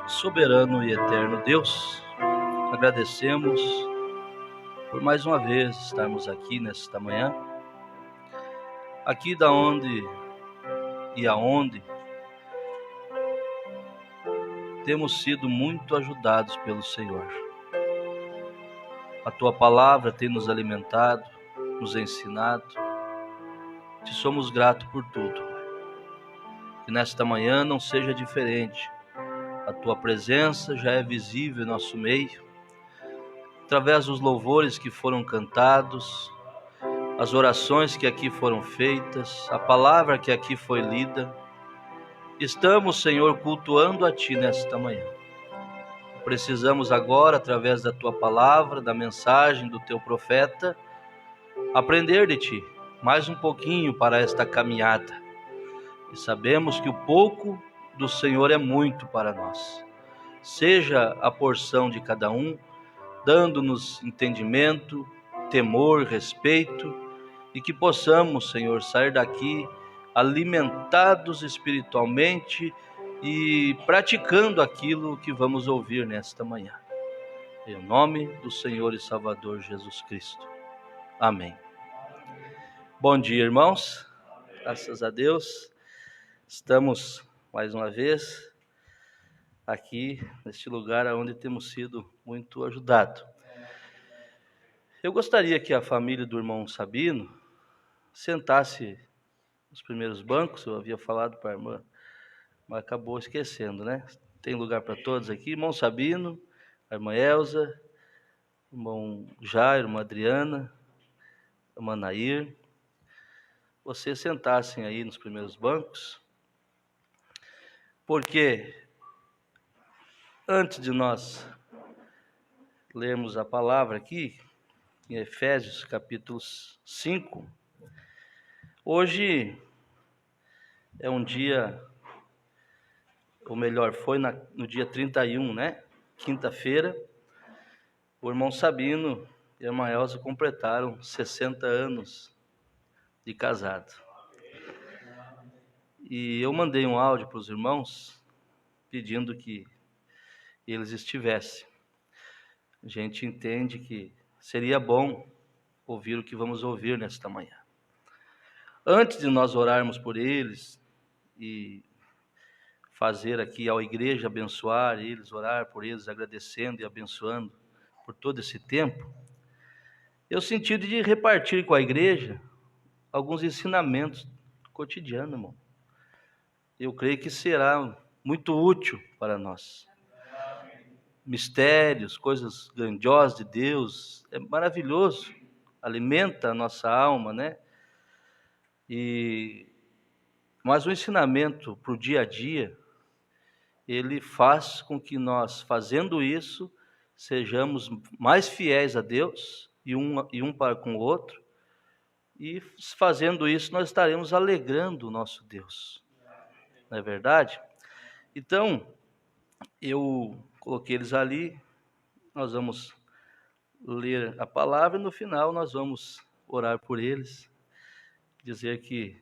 Soberano e eterno Deus, agradecemos por mais uma vez estarmos aqui nesta manhã, aqui da onde e aonde temos sido muito ajudados pelo Senhor. A Tua palavra tem nos alimentado, nos ensinado. Te somos gratos por tudo. Que nesta manhã não seja diferente. A Tua presença já é visível em nosso meio, através dos louvores que foram cantados, as orações que aqui foram feitas, a palavra que aqui foi lida. Estamos, Senhor, cultuando a Ti nesta manhã. Precisamos agora, através da Tua palavra, da mensagem do Teu profeta, aprender de Ti mais um pouquinho para esta caminhada. E sabemos que o pouco do Senhor é muito para nós. Seja a porção de cada um, dando-nos entendimento, temor, respeito, e que possamos, Senhor, sair daqui alimentados espiritualmente e praticando aquilo que vamos ouvir nesta manhã. Em nome do Senhor e Salvador Jesus Cristo. Amém. Bom dia, irmãos. Graças a Deus. Estamos mais uma vez aqui neste lugar onde temos sido muito ajudados. Eu gostaria que a família do irmão Sabino sentasse nos primeiros bancos. Eu havia falado para a irmã, mas acabou esquecendo, né? Tem lugar para todos aqui. Irmão Sabino, a irmã Elza, irmão Jair, irmã Adriana, irmã Nair. Vocês sentassem aí nos primeiros bancos, porque antes de nós lermos a palavra aqui, em Efésios capítulo 5, hoje é um dia, ou melhor, foi no dia 31, né? Quinta-feira, o irmão Sabino e a irmã Elza completaram 60 anos de casado. E eu mandei um áudio para os irmãos pedindo que eles estivessem. A gente entende que seria bom ouvir o que vamos ouvir nesta manhã. Antes de nós orarmos por eles e fazer aqui a igreja abençoar eles, orar por eles, agradecendo e abençoando por todo esse tempo, eu senti de repartir com a igreja alguns ensinamentos cotidianos, irmão. Eu creio que será muito útil para nós. Mistérios, coisas grandiosas de Deus, é maravilhoso, alimenta a nossa alma, né? Mas o ensinamento para o dia a dia, ele faz com que nós, fazendo isso, sejamos mais fiéis a Deus e um para com o outro, e fazendo isso nós estaremos alegrando o nosso Deus. Não é verdade? Então, eu coloquei eles ali, nós vamos ler a palavra e no final nós vamos orar por eles, dizer que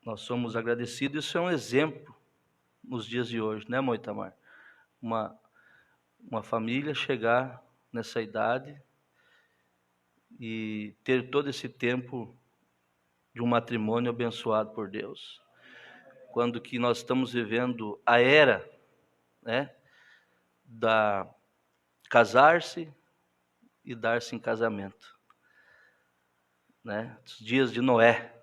nós somos agradecidos. Isso é um exemplo nos dias de hoje, né, Moitamar? Uma família chegar nessa idade e ter todo esse tempo de um matrimônio abençoado por Deus, quando que nós estamos vivendo a era, né, da casar-se e dar-se em casamento, né? Os dias de Noé,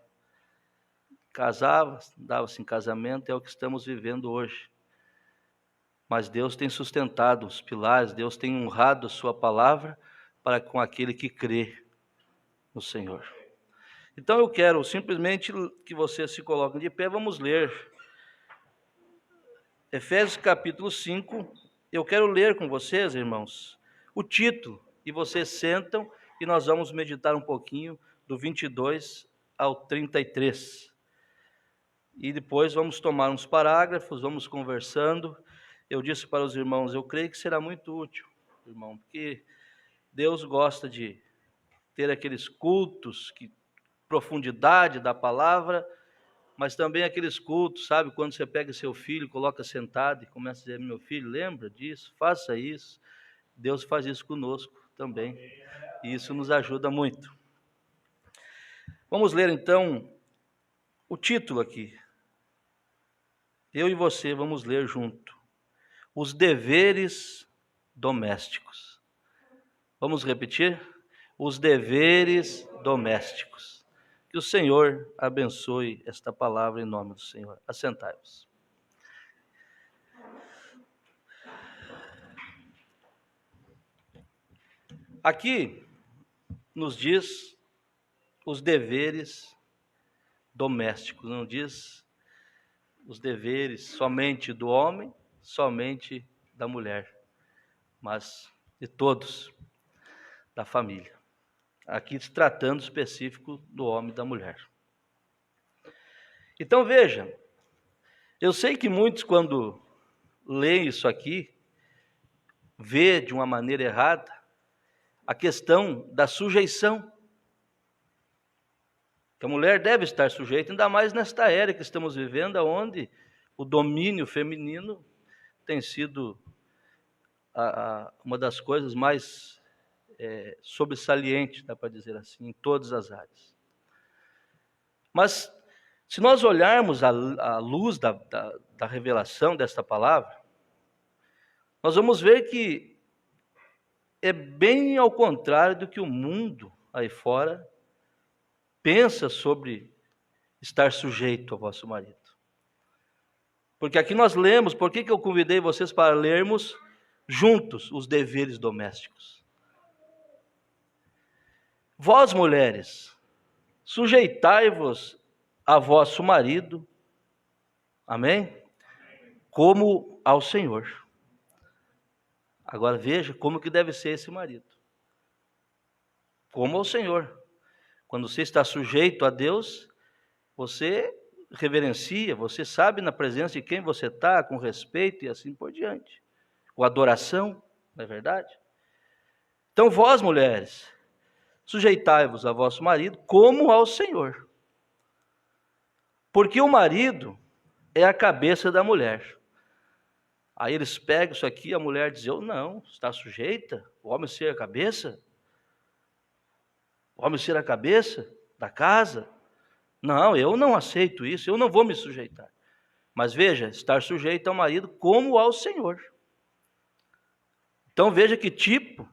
casava, dava-se em casamento, é o que estamos vivendo hoje. Mas Deus tem sustentado os pilares, Deus tem honrado a sua palavra para com aquele que crê no Senhor. Então eu quero simplesmente que vocês se coloquem de pé, vamos ler Efésios capítulo 5, eu quero ler com vocês, irmãos, o título, e vocês sentam e nós vamos meditar um pouquinho do 22 ao 33. E depois vamos tomar uns parágrafos, vamos conversando. Eu disse para os irmãos, eu creio que será muito útil, irmão, porque Deus gosta de ter aqueles cultos, profundidade da palavra, mas também aqueles cultos, sabe? Quando você pega seu filho, coloca sentado e começa a dizer: meu filho, lembra disso? Faça isso. Deus faz isso conosco também. E isso nos ajuda muito. Vamos ler então o título aqui. Eu e você vamos ler junto. Os deveres domésticos. Vamos repetir? Os deveres domésticos. Que o Senhor abençoe esta palavra em nome do Senhor. Assentai-vos. Aqui nos diz os deveres domésticos, não diz os deveres somente do homem, somente da mulher, mas de todos, da família. Aqui se tratando específico do homem e da mulher. Então veja, eu sei que muitos quando leem isso aqui, vê de uma maneira errada a questão da sujeição. Que a mulher deve estar sujeita, ainda mais nesta era que estamos vivendo, onde o domínio feminino tem sido uma das coisas mais sobressalentes, dá para dizer assim, em todas as áreas. Mas, se nós olharmos à luz da revelação desta palavra, nós vamos ver que é bem ao contrário do que o mundo aí fora pensa sobre estar sujeito ao vosso marido. Porque aqui nós lemos, por que eu convidei vocês para lermos juntos os deveres domésticos? Vós, mulheres, sujeitai-vos a vosso marido, amém? Como ao Senhor. Agora veja como que deve ser esse marido. Como ao Senhor. Quando você está sujeito a Deus, você reverencia, você sabe na presença de quem você está, com respeito e assim por diante. Com adoração, não é verdade? Então vós, mulheres, sujeitai-vos a vosso marido como ao Senhor. Porque o marido é a cabeça da mulher. Aí eles pegam isso aqui, a mulher diz: eu não, está sujeita? O homem ser a cabeça? O homem ser a cabeça da casa? Não, eu não aceito isso, eu não vou me sujeitar. Mas veja, estar sujeito ao marido como ao Senhor. Então veja que tipo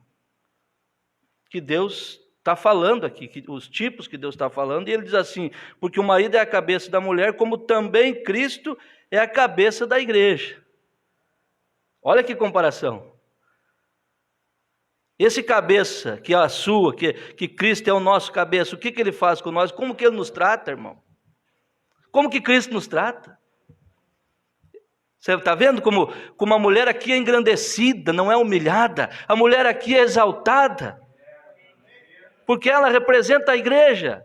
que Deus está falando aqui, os tipos que Deus está falando, e ele diz assim: porque o marido é a cabeça da mulher, como também Cristo é a cabeça da igreja. Olha que comparação. Esse cabeça, que é a sua, que Cristo é o nosso cabeça, o que ele faz com nós? Como que ele nos trata, irmão? Como que Cristo nos trata? Você está vendo como a mulher aqui é engrandecida, não é humilhada. A mulher aqui é exaltada. Porque ela representa a igreja.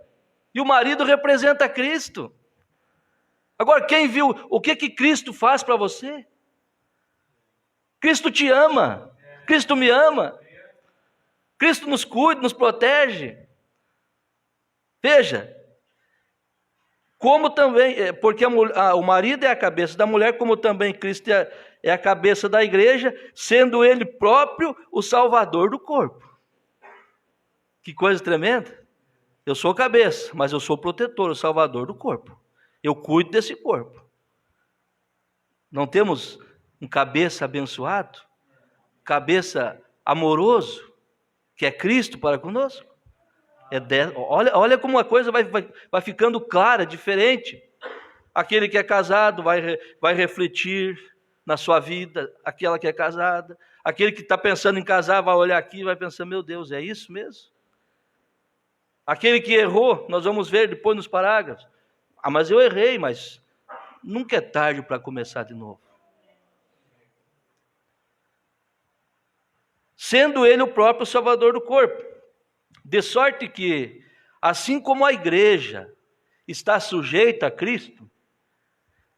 E o marido representa Cristo. Agora, quem viu o que Cristo faz para você? Cristo te ama. Cristo me ama. Cristo nos cuida, nos protege. Veja, como também, porque o marido é a cabeça da mulher, como também Cristo é a cabeça da igreja, sendo ele próprio o salvador do corpo. Que coisa tremenda. Eu sou cabeça, mas eu sou o protetor, o salvador do corpo. Eu cuido desse corpo. Não temos um cabeça abençoado, cabeça amoroso, que é Cristo para conosco? Olha como a coisa vai ficando clara, diferente. Aquele que é casado vai refletir na sua vida, aquela que é casada. Aquele que está pensando em casar vai olhar aqui e vai pensar: meu Deus, é isso mesmo? Aquele que errou, nós vamos ver depois nos parágrafos. Ah, mas eu errei, mas nunca é tarde para começar de novo. Sendo ele o próprio salvador do corpo. De sorte que, assim como a igreja está sujeita a Cristo,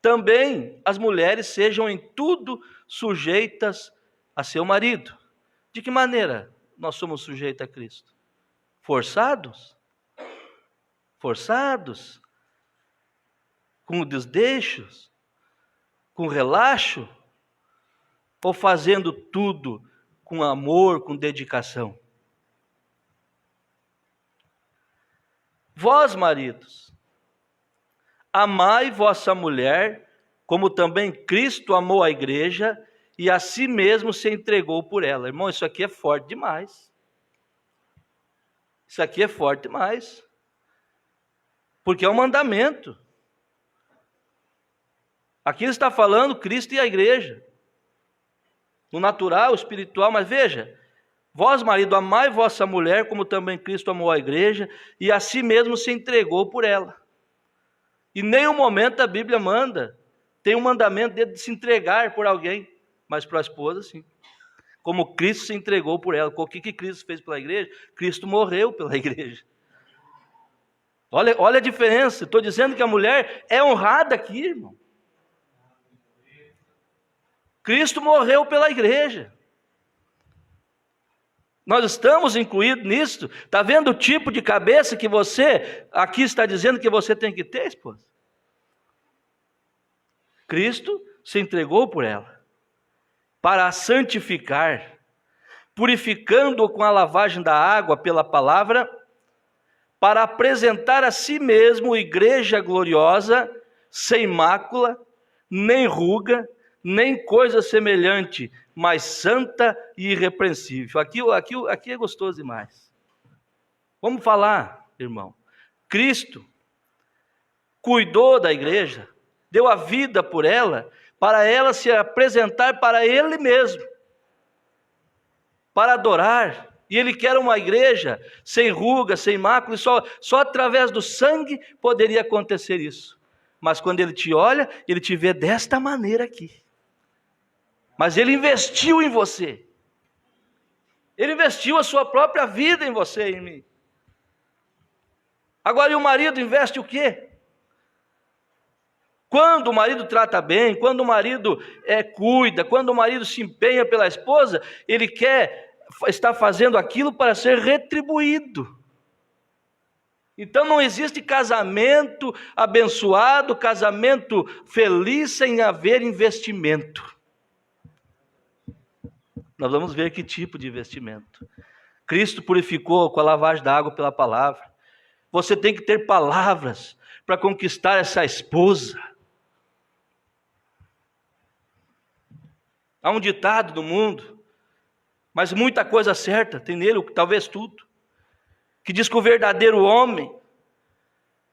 também as mulheres sejam em tudo sujeitas a seu marido. De que maneira nós somos sujeitos a Cristo? Forçados? Forçados? Com desleixos? Com relaxo? Ou fazendo tudo com amor, com dedicação? Vós, maridos, amai vossa mulher, como também Cristo amou a igreja e a si mesmo se entregou por ela. Irmão, isso aqui é forte demais. Isso aqui é forte demais. Porque é um mandamento. Aqui ele está falando Cristo e a igreja. No natural, espiritual, mas veja: vós, marido, amai vossa mulher, como também Cristo amou a igreja, e a si mesmo se entregou por ela. Em nenhum momento a Bíblia tem um mandamento de se entregar por alguém, mas para a esposa, sim. Como Cristo se entregou por ela. O que Cristo fez pela igreja? Cristo morreu pela igreja. Olha a diferença. Estou dizendo que a mulher é honrada aqui, irmão. Cristo morreu pela igreja. Nós estamos incluídos nisso. Está vendo o tipo de cabeça que você aqui está dizendo que você tem que ter, esposa? Cristo se entregou por ela, para a santificar, purificando-o com a lavagem da água pela palavra, para apresentar a si mesmo igreja gloriosa, sem mácula, nem ruga, nem coisa semelhante, mas santa e irrepreensível. Aqui é gostoso demais. Vamos falar, irmão. Cristo cuidou da igreja, deu a vida por ela, para ela se apresentar para Ele mesmo, para adorar. E Ele quer uma igreja sem ruga, sem mácula, e só através do sangue poderia acontecer isso. Mas quando Ele te olha, Ele te vê desta maneira aqui. Mas Ele investiu em você. Ele investiu a sua própria vida em você e em mim. Agora, e o marido investe o quê? Quando o marido trata bem, quando o marido cuida, quando o marido se empenha pela esposa, ele está fazendo aquilo para ser retribuído. Então não existe casamento abençoado, casamento feliz sem haver investimento. Nós vamos ver que tipo de investimento. Cristo purificou com a lavagem da água pela palavra. Você tem que ter palavras para conquistar essa esposa. Há um ditado no mundo, mas muita coisa certa, tem nele talvez tudo, que diz que o verdadeiro homem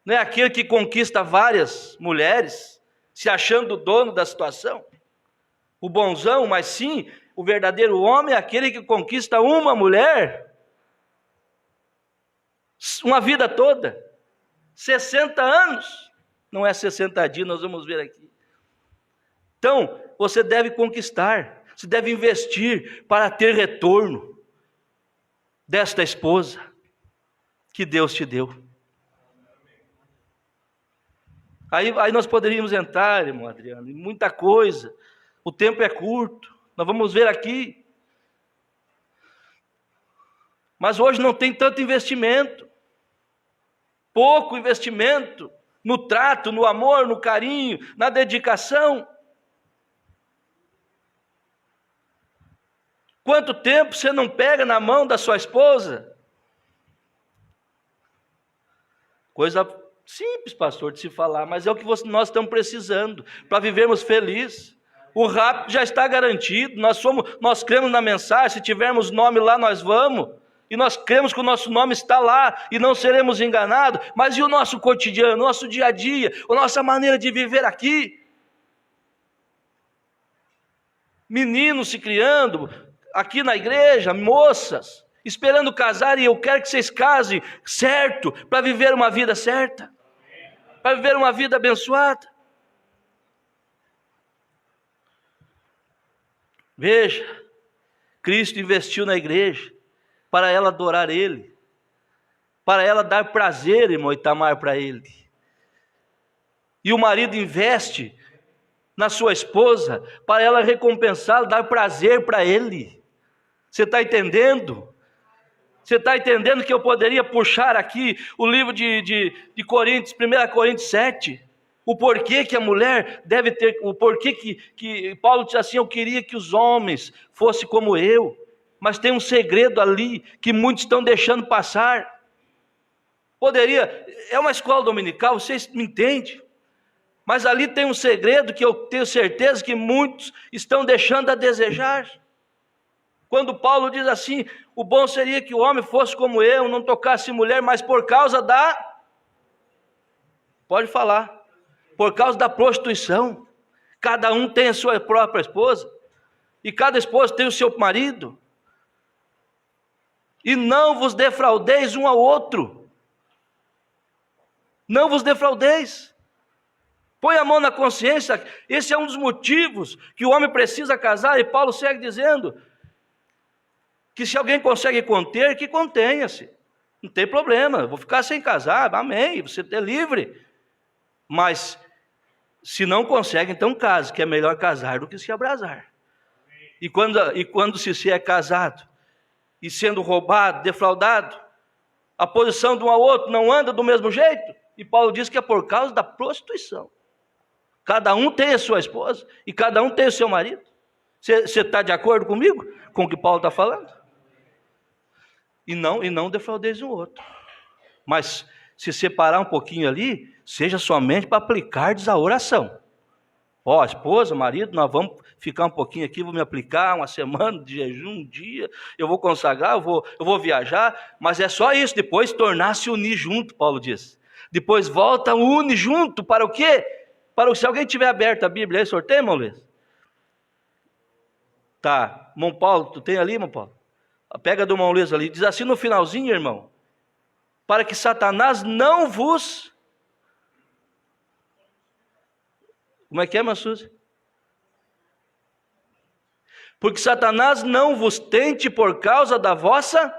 não é aquele que conquista várias mulheres, se achando o dono da situação, o bonzão, mas sim, o verdadeiro homem é aquele que conquista uma mulher, uma vida toda, 60 anos, não é 60 dias, nós vamos ver aqui. Então, você deve conquistar, você deve investir para ter retorno desta esposa que Deus te deu. Aí nós poderíamos entrar, irmão Adriano, em muita coisa. O tempo é curto, nós vamos ver aqui. Mas hoje não tem tanto investimento. Pouco investimento no trato, no amor, no carinho, na dedicação. Quanto tempo você não pega na mão da sua esposa? Coisa simples, pastor, de se falar, mas é o que nós estamos precisando para vivermos felizes. O rápido já está garantido, nós cremos na mensagem, se tivermos nome lá nós vamos, e nós cremos que o nosso nome está lá, e não seremos enganados, mas e o nosso cotidiano, o nosso dia a dia, a nossa maneira de viver aqui? Meninos se criando aqui na igreja, moças, esperando casar, e eu quero que vocês casem certo, para viver uma vida certa, para viver uma vida abençoada. Veja, Cristo investiu na igreja, para ela adorar Ele, para ela dar prazer, irmão Itamar, para Ele. E o marido investe na sua esposa, para ela recompensá-la, dar prazer para Ele. Você está entendendo? Você está entendendo que eu poderia puxar aqui o livro de Coríntios, 1 Coríntios 7, o porquê que a mulher deve ter, o porquê que Paulo diz assim: eu queria que os homens fossem como eu, mas tem um segredo ali que muitos estão deixando passar. É uma escola dominical, vocês me entendem? Mas ali tem um segredo que eu tenho certeza que muitos estão deixando a desejar. Quando Paulo diz assim: o bom seria que o homem fosse como eu, não tocasse mulher, mas por causa da... Pode falar. Por causa da prostituição. Cada um tem a sua própria esposa. E cada esposa tem o seu marido. E não vos defraudeis um ao outro. Não vos defraudeis. Põe a mão na consciência. Esse é um dos motivos que o homem precisa casar. E Paulo segue dizendo que se alguém consegue conter, que contenha-se. Não tem problema, vou ficar sem casar, amém, você é livre. Mas se não consegue, então case, que é melhor casar do que se abrasar. E quando se é casado, e sendo roubado, defraudado, a posição de um ao outro não anda do mesmo jeito. E Paulo diz que é por causa da prostituição. Cada um tem a sua esposa, e cada um tem o seu marido. Você está de acordo comigo, com o que Paulo está falando? E não defraudeis um outro. Mas se separar um pouquinho ali, seja somente para aplicardes a oração. Ó, esposa, marido, nós vamos ficar um pouquinho aqui, vou me aplicar uma semana de jejum, um dia, eu vou consagrar, eu vou viajar, mas é só isso, depois tornar-se unir junto, Paulo diz. Depois volta, une junto, para o quê? Se alguém tiver aberto a Bíblia aí, sorteio, irmão Luiz? Tá, irmão Paulo, tu tem ali, irmão Paulo? Pega do irmão Luiz ali, diz assim no finalzinho, irmão: para que Satanás não vos... Como é que é, Massuzi? Porque Satanás não vos tente por causa da vossa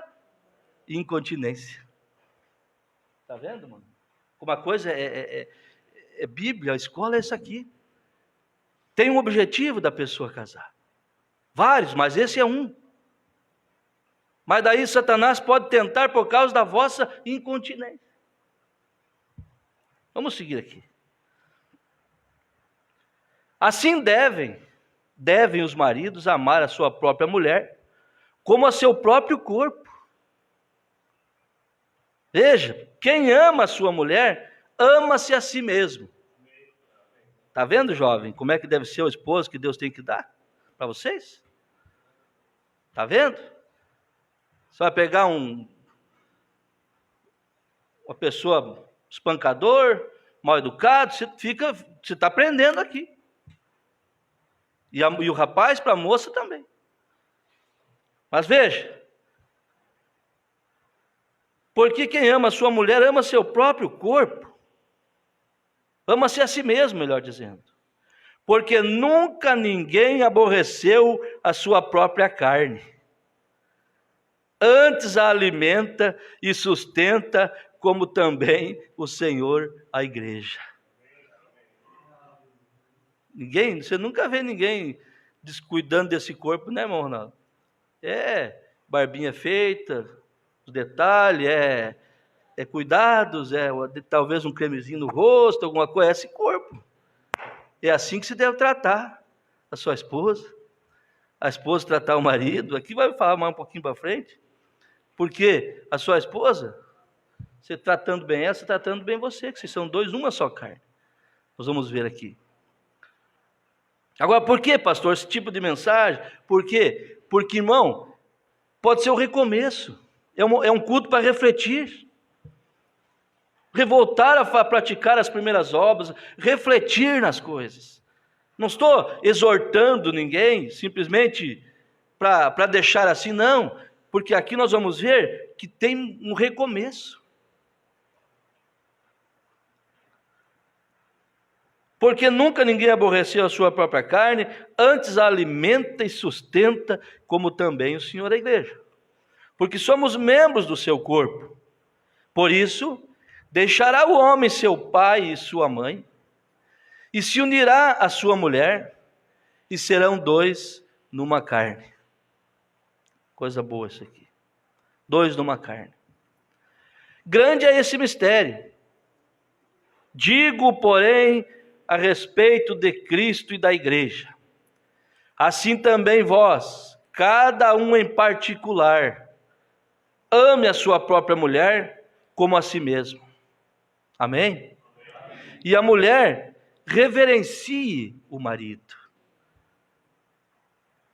incontinência. Está vendo, mano? Uma coisa é Bíblia, a escola é essa aqui. Tem um objetivo da pessoa casar. Vários, mas esse é um. Mas daí Satanás pode tentar por causa da vossa incontinência. Vamos seguir aqui. Assim devem os maridos amar a sua própria mulher como a seu próprio corpo. Veja, quem ama a sua mulher, ama-se a si mesmo. Está vendo, jovem, como é que deve ser o esposo que Deus tem que dar para vocês? Está vendo? Você vai pegar uma pessoa espancador, mal educado, você está aprendendo aqui. E o rapaz para a moça também. Mas veja, porque quem ama a sua mulher ama seu próprio corpo, ama-se a si mesmo, melhor dizendo. Porque nunca ninguém aborreceu a sua própria carne. Antes a alimenta e sustenta, como também o Senhor a igreja. Você nunca vê ninguém descuidando desse corpo, né, irmão Ronaldo? Barbinha feita, os detalhes, cuidados, talvez um cremezinho no rosto, alguma coisa, esse corpo. É assim que se deve tratar a sua esposa, a esposa tratar o marido. Aqui vai falar mais um pouquinho para frente, porque a sua esposa, você tratando bem ela, você tratando bem você, que vocês são dois, uma só carne. Nós vamos ver aqui. Agora, por que, pastor, esse tipo de mensagem? Por quê? Porque, irmão, pode ser o recomeço. É um culto para refletir. Revoltar a praticar as primeiras obras, refletir nas coisas. Não estou exortando ninguém, simplesmente para deixar assim, não. Porque aqui nós vamos ver que tem um recomeço. Porque nunca ninguém aborreceu a sua própria carne, antes a alimenta e sustenta, como também o Senhor a igreja. Porque somos membros do seu corpo. Por isso, deixará o homem seu pai e sua mãe, e se unirá à sua mulher, e serão dois numa carne. Coisa boa isso aqui. Dois numa carne. Grande é esse mistério. Digo, porém, a respeito de Cristo e da igreja. Assim também vós, cada um em particular, ame a sua própria mulher como a si mesmo. Amém? E a mulher reverencie o marido.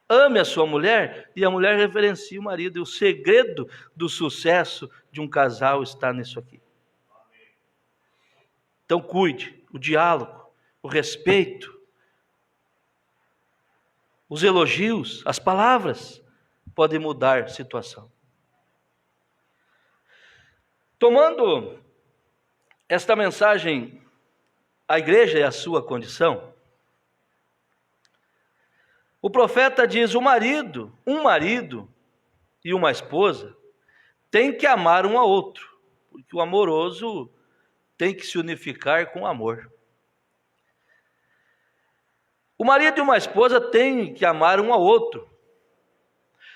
Ame a sua mulher e a mulher reverencie o marido. E o segredo do sucesso de um casal está nisso aqui. Então cuide, o diálogo, o respeito, os elogios, as palavras podem mudar a situação. Tomando esta mensagem, a igreja é a sua condição, o profeta diz: um marido e uma esposa têm que amar um ao outro, porque o amoroso tem que se unificar com o amor. O marido e uma esposa têm que amar um ao outro,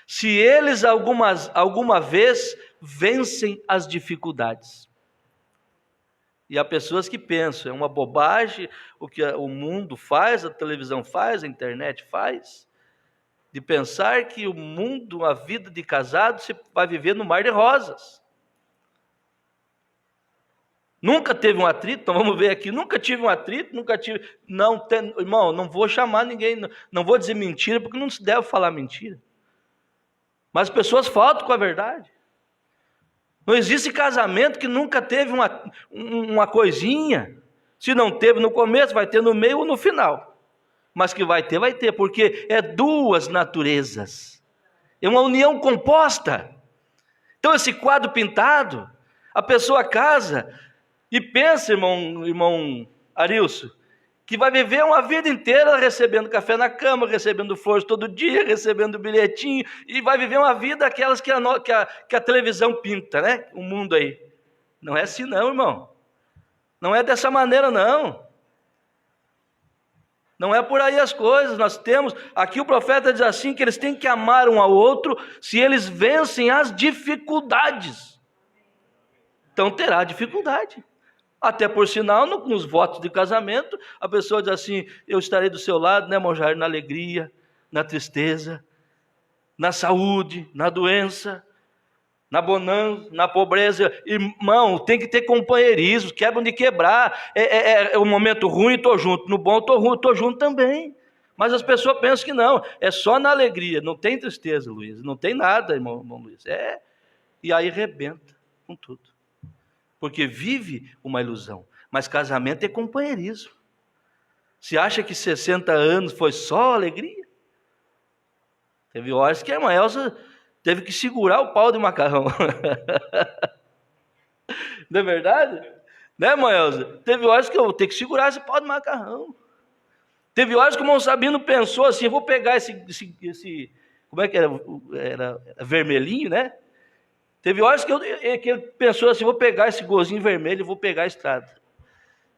se eles alguma vez vencem as dificuldades. E há pessoas que pensam, é uma bobagem o que o mundo faz, a televisão faz, a internet faz, de pensar que o mundo, a vida de casado, se vai viver no mar de rosas. Nunca teve um atrito, então vamos ver aqui, nunca tive um atrito, irmão, não vou chamar ninguém, não vou dizer mentira, porque não se deve falar mentira. Mas as pessoas faltam com a verdade. Não existe casamento que nunca teve uma coisinha. Se não teve no começo, vai ter no meio ou no final. Mas que vai ter, porque é duas naturezas. É uma união composta. Então esse quadro pintado, a pessoa casa e pensa, irmão Arilson, que vai viver uma vida inteira recebendo café na cama, recebendo flores todo dia, recebendo bilhetinho, e vai viver uma vida aquelas que a televisão pinta, né? O mundo aí. Não é assim não, irmão. Não é dessa maneira não. Não é por aí as coisas. Nós temos, aqui o profeta diz assim, que eles têm que amar um ao outro se eles vencem as dificuldades. Então terá dificuldade. Até por sinal, nos votos de casamento, a pessoa diz assim: eu estarei do seu lado, né, irmão Jair, na alegria, na tristeza, na saúde, na doença, na bonança, na pobreza. Irmão, tem que ter companheirismo, quebram de quebrar. É um momento ruim, estou junto. No bom, estou junto também. Mas as pessoas pensam que não, é só na alegria, não tem tristeza, Luiz, não tem nada, irmão Luiz. E aí rebenta com tudo. Porque vive uma ilusão. Mas casamento é companheirismo. Se acha que 60 anos foi só alegria? Teve horas que a irmã Elza teve que segurar o pau de macarrão. Não é verdade? Né, irmã Elza? Teve horas que eu vou ter que segurar esse pau de macarrão. Teve horas que o irmão Sabino pensou assim: eu vou pegar esse como é que era? Era vermelhinho, né? Teve horas que ele pensou assim: vou pegar esse golzinho vermelho e vou pegar a estrada.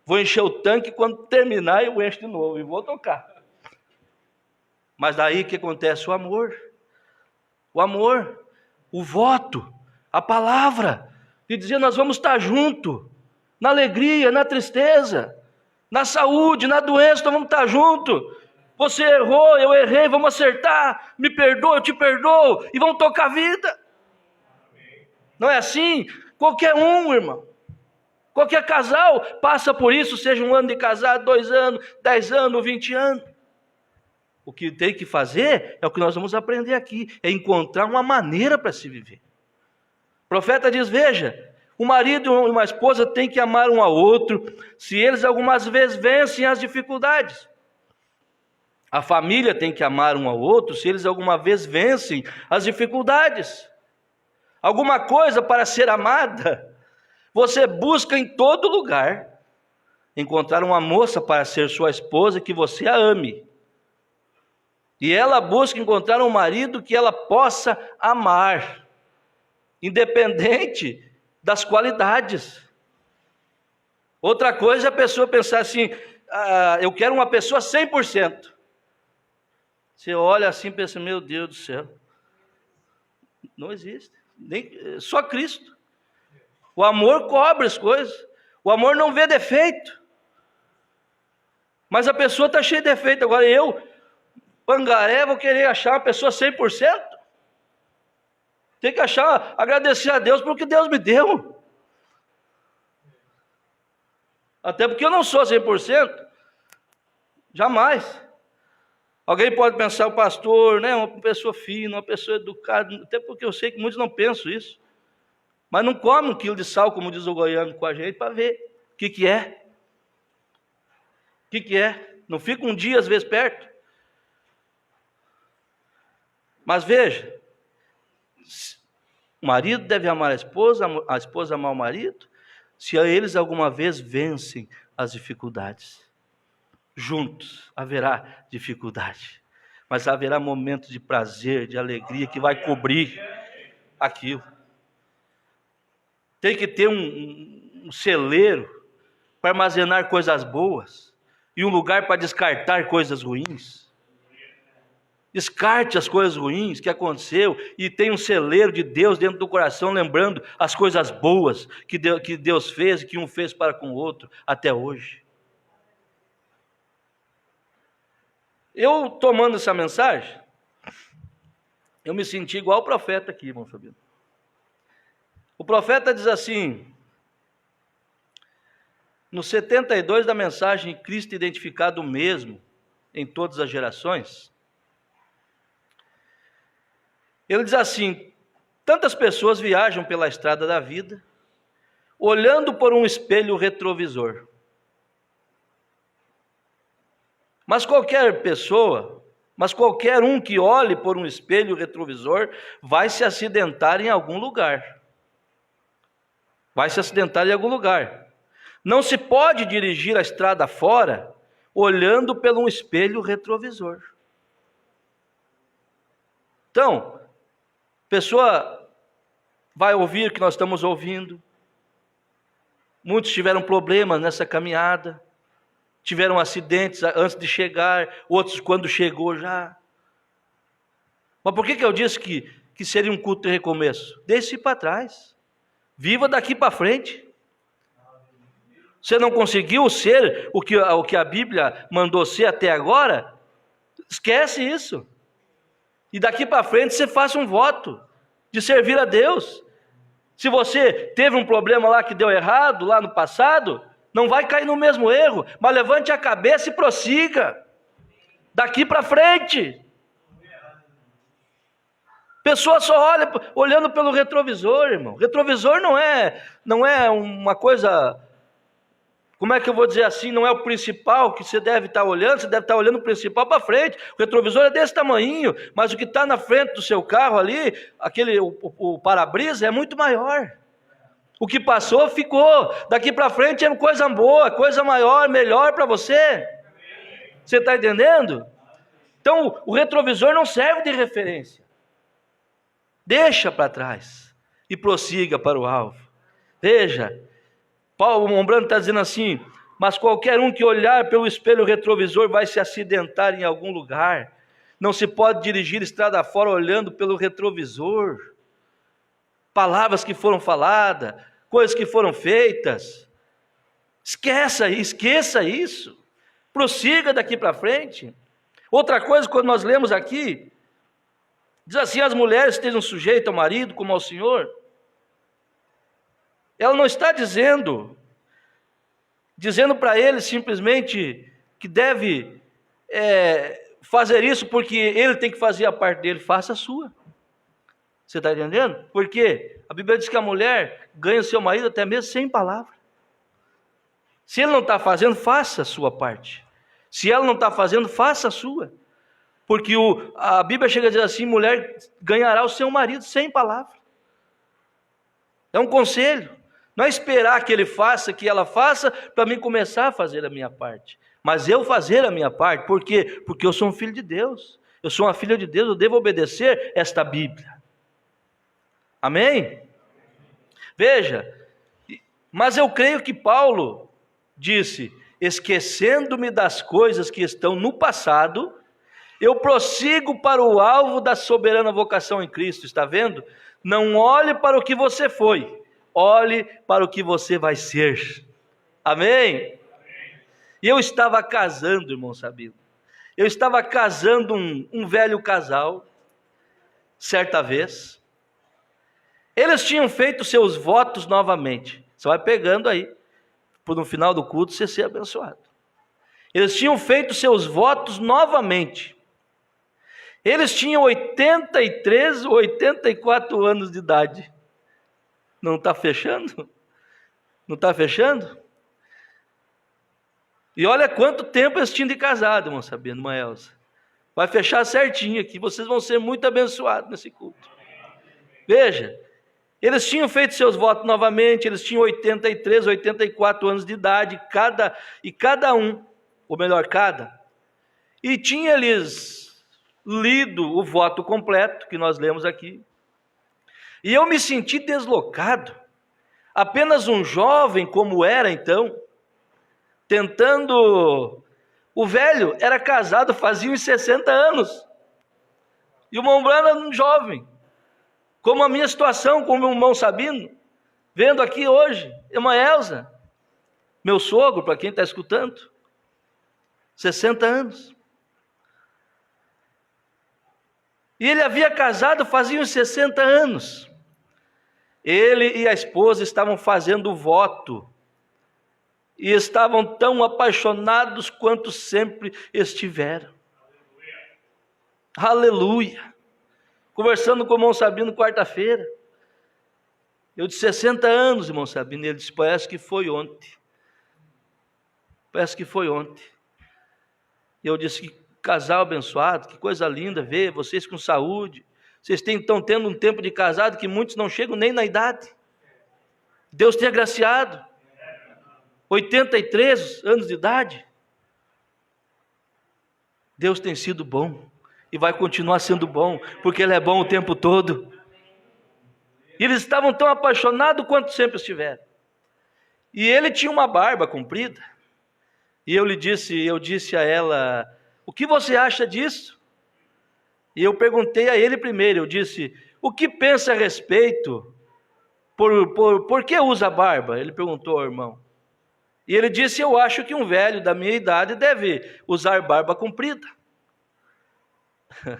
Vou encher o tanque, quando terminar eu encho de novo e vou tocar. Mas daí o que acontece? O amor, o voto, a palavra, de dizer: nós vamos estar juntos, na alegria, na tristeza, na saúde, na doença, nós vamos estar juntos. Você errou, eu errei, vamos acertar, me perdoa, eu te perdoo, e vamos tocar a vida. Não é assim? Qualquer um, irmão, qualquer casal passa por isso, seja um ano de casado, 2 anos, 10 anos, 20 anos. O que tem que fazer é o que nós vamos aprender aqui, é encontrar uma maneira para se viver. O profeta diz: veja, o marido e uma esposa têm que amar um ao outro, se eles algumas vezes vencem as dificuldades. A família tem que amar um ao outro, se eles alguma vez vencem as dificuldades. Alguma coisa para ser amada, você busca em todo lugar encontrar uma moça para ser sua esposa que você a ame. E ela busca encontrar um marido que ela possa amar, independente das qualidades. Outra coisa é a pessoa pensar assim: eu quero uma pessoa 100%. Você olha assim e pensa: meu Deus do céu, não existe. Só Cristo. O amor cobre as coisas. O amor não vê defeito. Mas a pessoa está cheia de defeito. Agora eu, pangaré, vou querer achar uma pessoa 100%? Tem que agradecer a Deus pelo que Deus me deu. Até porque eu não sou 100%. Jamais. Alguém pode pensar, o pastor, né, uma pessoa fina, uma pessoa educada, até porque eu sei que muitos não pensam isso. Mas não come 1 quilo de sal, como diz o goiano com a gente, para ver o que é. O que é? Não fica um dia, às vezes, perto. Mas veja, o marido deve amar a esposa amar o marido, se eles alguma vez vencem as dificuldades. Juntos haverá dificuldade, mas haverá momentos de prazer, de alegria, que vai cobrir aquilo. Tem que ter um celeiro para armazenar coisas boas e um lugar para descartar coisas ruins. Descarte as coisas ruins que aconteceu e tem um celeiro de Deus dentro do coração, lembrando as coisas boas que Deus fez e que um fez para com o outro até hoje. Eu tomando essa mensagem, eu me senti igual o profeta aqui, irmão Fabiano. O profeta diz assim, no 72 da mensagem, Cristo identificado mesmo em todas as gerações, ele diz assim: tantas pessoas viajam pela estrada da vida, olhando por um espelho retrovisor. Mas qualquer um que olhe por um espelho retrovisor vai se acidentar em algum lugar. Vai se acidentar em algum lugar. Não se pode dirigir a estrada fora olhando por um espelho retrovisor. Então, a pessoa vai ouvir o que nós estamos ouvindo. Muitos tiveram problemas nessa caminhada. Tiveram acidentes antes de chegar, outros quando chegou já. Mas por que eu disse que seria um culto de recomeço? Deixe-se para trás. Viva daqui para frente. Você não conseguiu ser o que a Bíblia mandou ser até agora? Esquece isso. E daqui para frente você faça um voto de servir a Deus. Se você teve um problema lá que deu errado, lá no passado, não vai cair no mesmo erro, mas levante a cabeça e prossiga. Daqui para frente. Pessoa só olha olhando pelo retrovisor, irmão. Retrovisor não é uma coisa, como é que eu vou dizer assim, não é o principal que você deve estar olhando, você deve estar olhando o principal para frente. O retrovisor é desse tamanhinho, mas o que está na frente do seu carro ali, o para-brisa é muito maior. O que passou, ficou. Daqui para frente é coisa boa, coisa maior, melhor para você. Você está entendendo? Então, o retrovisor não serve de referência. Deixa para trás e prossiga para o alvo. Veja, Paulo Mombrano está dizendo assim: mas qualquer um que olhar pelo espelho retrovisor vai se acidentar em algum lugar. Não se pode dirigir estrada fora olhando pelo retrovisor. Palavras que foram faladas, coisas que foram feitas. Esqueça isso. Prossiga daqui para frente. Outra coisa, quando nós lemos aqui, diz assim: as mulheres estejam sujeitas ao marido como ao Senhor. Ela não está dizendo para ele simplesmente que deve fazer isso porque ele tem que fazer a parte dele. Faça a sua. Você está entendendo? Por quê? A Bíblia diz que a mulher ganha o seu marido até mesmo sem palavra. Se ele não está fazendo, faça a sua parte. Se ela não está fazendo, faça a sua. Porque a Bíblia chega a dizer assim: mulher ganhará o seu marido sem palavra. É um conselho. Não é esperar que ele faça, que ela faça, para mim começar a fazer a minha parte. Mas eu fazer a minha parte. Por quê? Porque eu sou um filho de Deus. Eu sou uma filha de Deus, eu devo obedecer esta Bíblia. Amém? Veja, mas eu creio que Paulo disse: esquecendo-me das coisas que estão no passado, eu prossigo para o alvo da soberana vocação em Cristo. Está vendo? Não olhe para o que você foi, olhe para o que você vai ser. Amém? E eu estava casando, irmão Sabino. Eu estava casando um velho casal, certa vez. Eles tinham feito seus votos novamente. Você vai pegando aí, para no final do culto você ser abençoado. Eles tinham feito seus votos novamente. Eles tinham 83 ou 84 anos de idade. Não está fechando? Não está fechando? E olha quanto tempo eles tinham de casado, irmão Sabino, irmã Elza. Vai fechar certinho aqui, vocês vão ser muito abençoados nesse culto. Veja, eles tinham feito seus votos novamente, eles tinham 83, 84 anos de idade, cada um, ou melhor, e tinha lhes lido o voto completo, que nós lemos aqui. E eu me senti deslocado, apenas um jovem como era então, tentando. O velho era casado fazia uns 60 anos, e o irmão Brano era um jovem, como a minha situação, como o irmão Sabino, vendo aqui hoje, irmã Elza, meu sogro, para quem está escutando, 60 anos. E ele havia casado fazia uns 60 anos. Ele e a esposa estavam fazendo o voto, e estavam tão apaixonados quanto sempre estiveram. Aleluia! Conversando com o irmão Sabino quarta-feira, eu disse 60 anos, irmão Sabino, e ele disse, parece que foi ontem. Parece que foi ontem. E eu disse, que casal abençoado, que coisa linda ver vocês com saúde. Vocês estão tendo um tempo de casado que muitos não chegam nem na idade. Deus tem agraciado. 83 anos de idade. Deus tem sido bom e vai continuar sendo bom, porque Ele é bom o tempo todo. E eles estavam tão apaixonados quanto sempre estiveram. E ele tinha uma barba comprida. E eu disse a ela, o que você acha disso? E eu perguntei a ele primeiro, eu disse, o que pensa a respeito? Por que usa barba? Ele perguntou ao irmão. E ele disse, eu acho que um velho da minha idade deve usar barba comprida.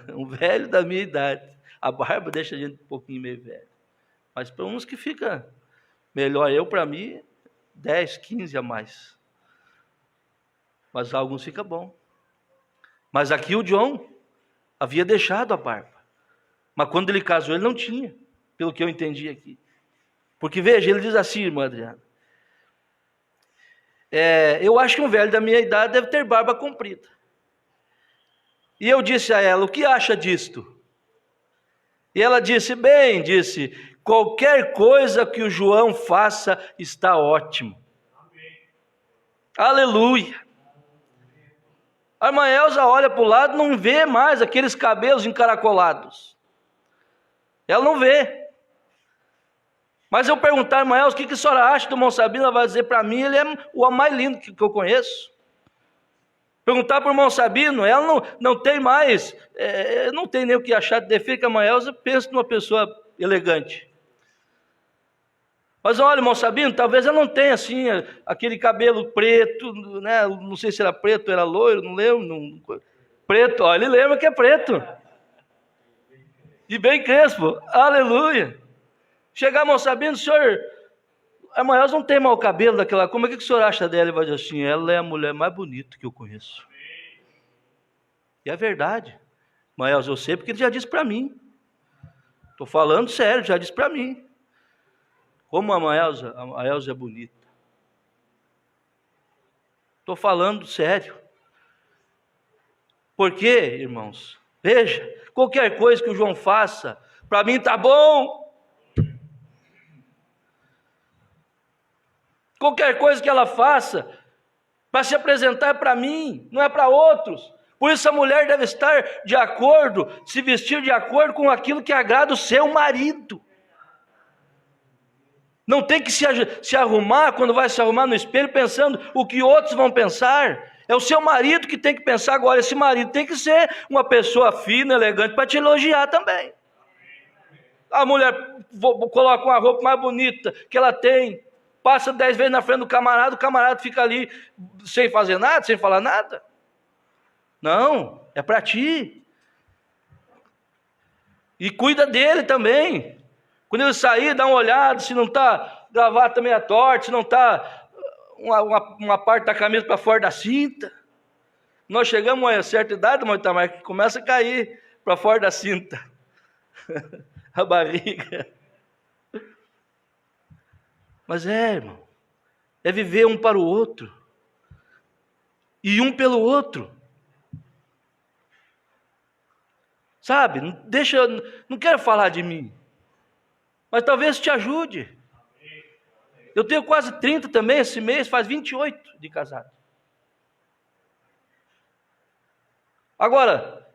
Um velho da minha idade. A barba deixa a gente um pouquinho meio velho. Mas para uns que fica melhor, para mim, 10, 15 a mais. Mas alguns fica bom. Mas aqui o John havia deixado a barba. Mas quando ele casou, ele não tinha, pelo que eu entendi aqui. Porque veja, ele diz assim, irmã Adriana, eu acho que um velho da minha idade deve ter barba comprida. E eu disse a ela, o que acha disto? E ela disse, qualquer coisa que o João faça está ótimo. Amém. Aleluia. A irmã Elza olha para o lado, não vê mais aqueles cabelos encaracolados. Ela não vê. Mas eu perguntar, irmã Elza, o que a senhora acha do irmão Sabino? Ela vai dizer para mim, ele é o mais lindo que eu conheço. Perguntar para o irmão Sabino, ela não tem mais, não tem nem o que achar de defeito, que a irmã Elza pensa numa pessoa elegante. Mas olha, irmão Sabino, talvez ela não tenha assim, aquele cabelo preto, né? Não sei se era preto ou era loiro, não lembro. Preto, ó, ele lembra que é preto. E bem crespo, aleluia. Chegar, irmão Sabino, senhor, a irmã Elza não tem mau cabelo daquela, como é que o senhor acha dela? Ele vai dizer assim, ela é a mulher mais bonita que eu conheço. E é verdade. Irmã Elza, eu sei porque ele já disse para mim. Estou falando sério, já disse para mim. Como a Elza é bonita. Estou falando sério. Por quê, irmãos? Veja, qualquer coisa que o João faça, para mim está bom. Qualquer coisa que ela faça, para se apresentar para mim, não é para outros. Por isso a mulher deve estar de acordo, se vestir de acordo com aquilo que agrada o seu marido. Não tem que se arrumar, quando vai se arrumar no espelho, pensando o que outros vão pensar. É o seu marido que tem que pensar agora. Esse marido tem que ser uma pessoa fina, elegante, para te elogiar também. A mulher coloca uma roupa mais bonita que ela tem. passa 10 vezes na frente do camarada, o camarada fica ali sem fazer nada, sem falar nada. Não, é para ti. E cuida dele também. Quando ele sair, dá uma olhada, se não está gravata meia torta, se não está uma parte da camisa para fora da cinta. Nós chegamos a certa idade, Itamar, que começa a cair para fora da cinta. A barriga. Mas irmão, é viver um para o outro. E um pelo outro. Sabe, não quero falar de mim, mas talvez te ajude. Eu tenho quase 30 também, esse mês faz 28 de casado. Agora,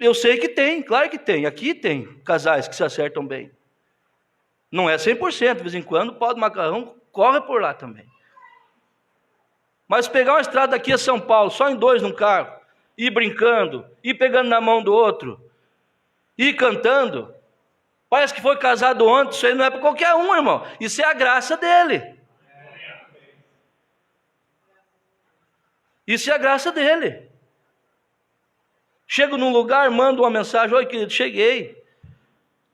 eu sei que tem, claro que tem, aqui tem casais que se acertam bem. Não é 100%, de vez em quando pode o macarrão, corre por lá também. Mas pegar uma estrada daqui a São Paulo, só em 2 num carro, ir brincando, ir pegando na mão do outro, ir cantando, parece que foi casado ontem. Isso aí não é para qualquer um, irmão. Isso é a graça dele. Isso é a graça dele. Chego num lugar, mando uma mensagem: oi querido, cheguei.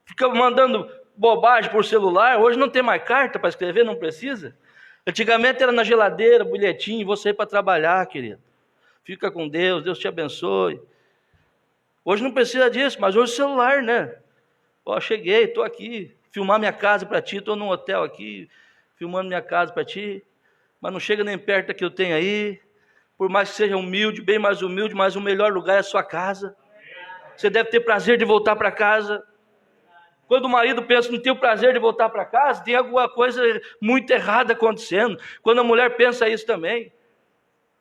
Fica mandando bobagem por celular. Hoje não tem mais carta para escrever, não precisa. Antigamente era na geladeira, bilhetinho, você ir para trabalhar, querido. Fica com Deus, Deus te abençoe. Hoje não precisa disso, mas hoje celular, né? Ó, cheguei, estou aqui, filmar minha casa para ti, estou num hotel aqui, filmando minha casa para ti, mas não chega nem perto da que eu tenho aí. Por mais que seja humilde, bem mais humilde, mas o melhor lugar é a sua casa. Você deve ter prazer de voltar para casa. Quando o marido pensa não tem o prazer de voltar para casa, tem alguma coisa muito errada acontecendo. Quando a mulher pensa isso também.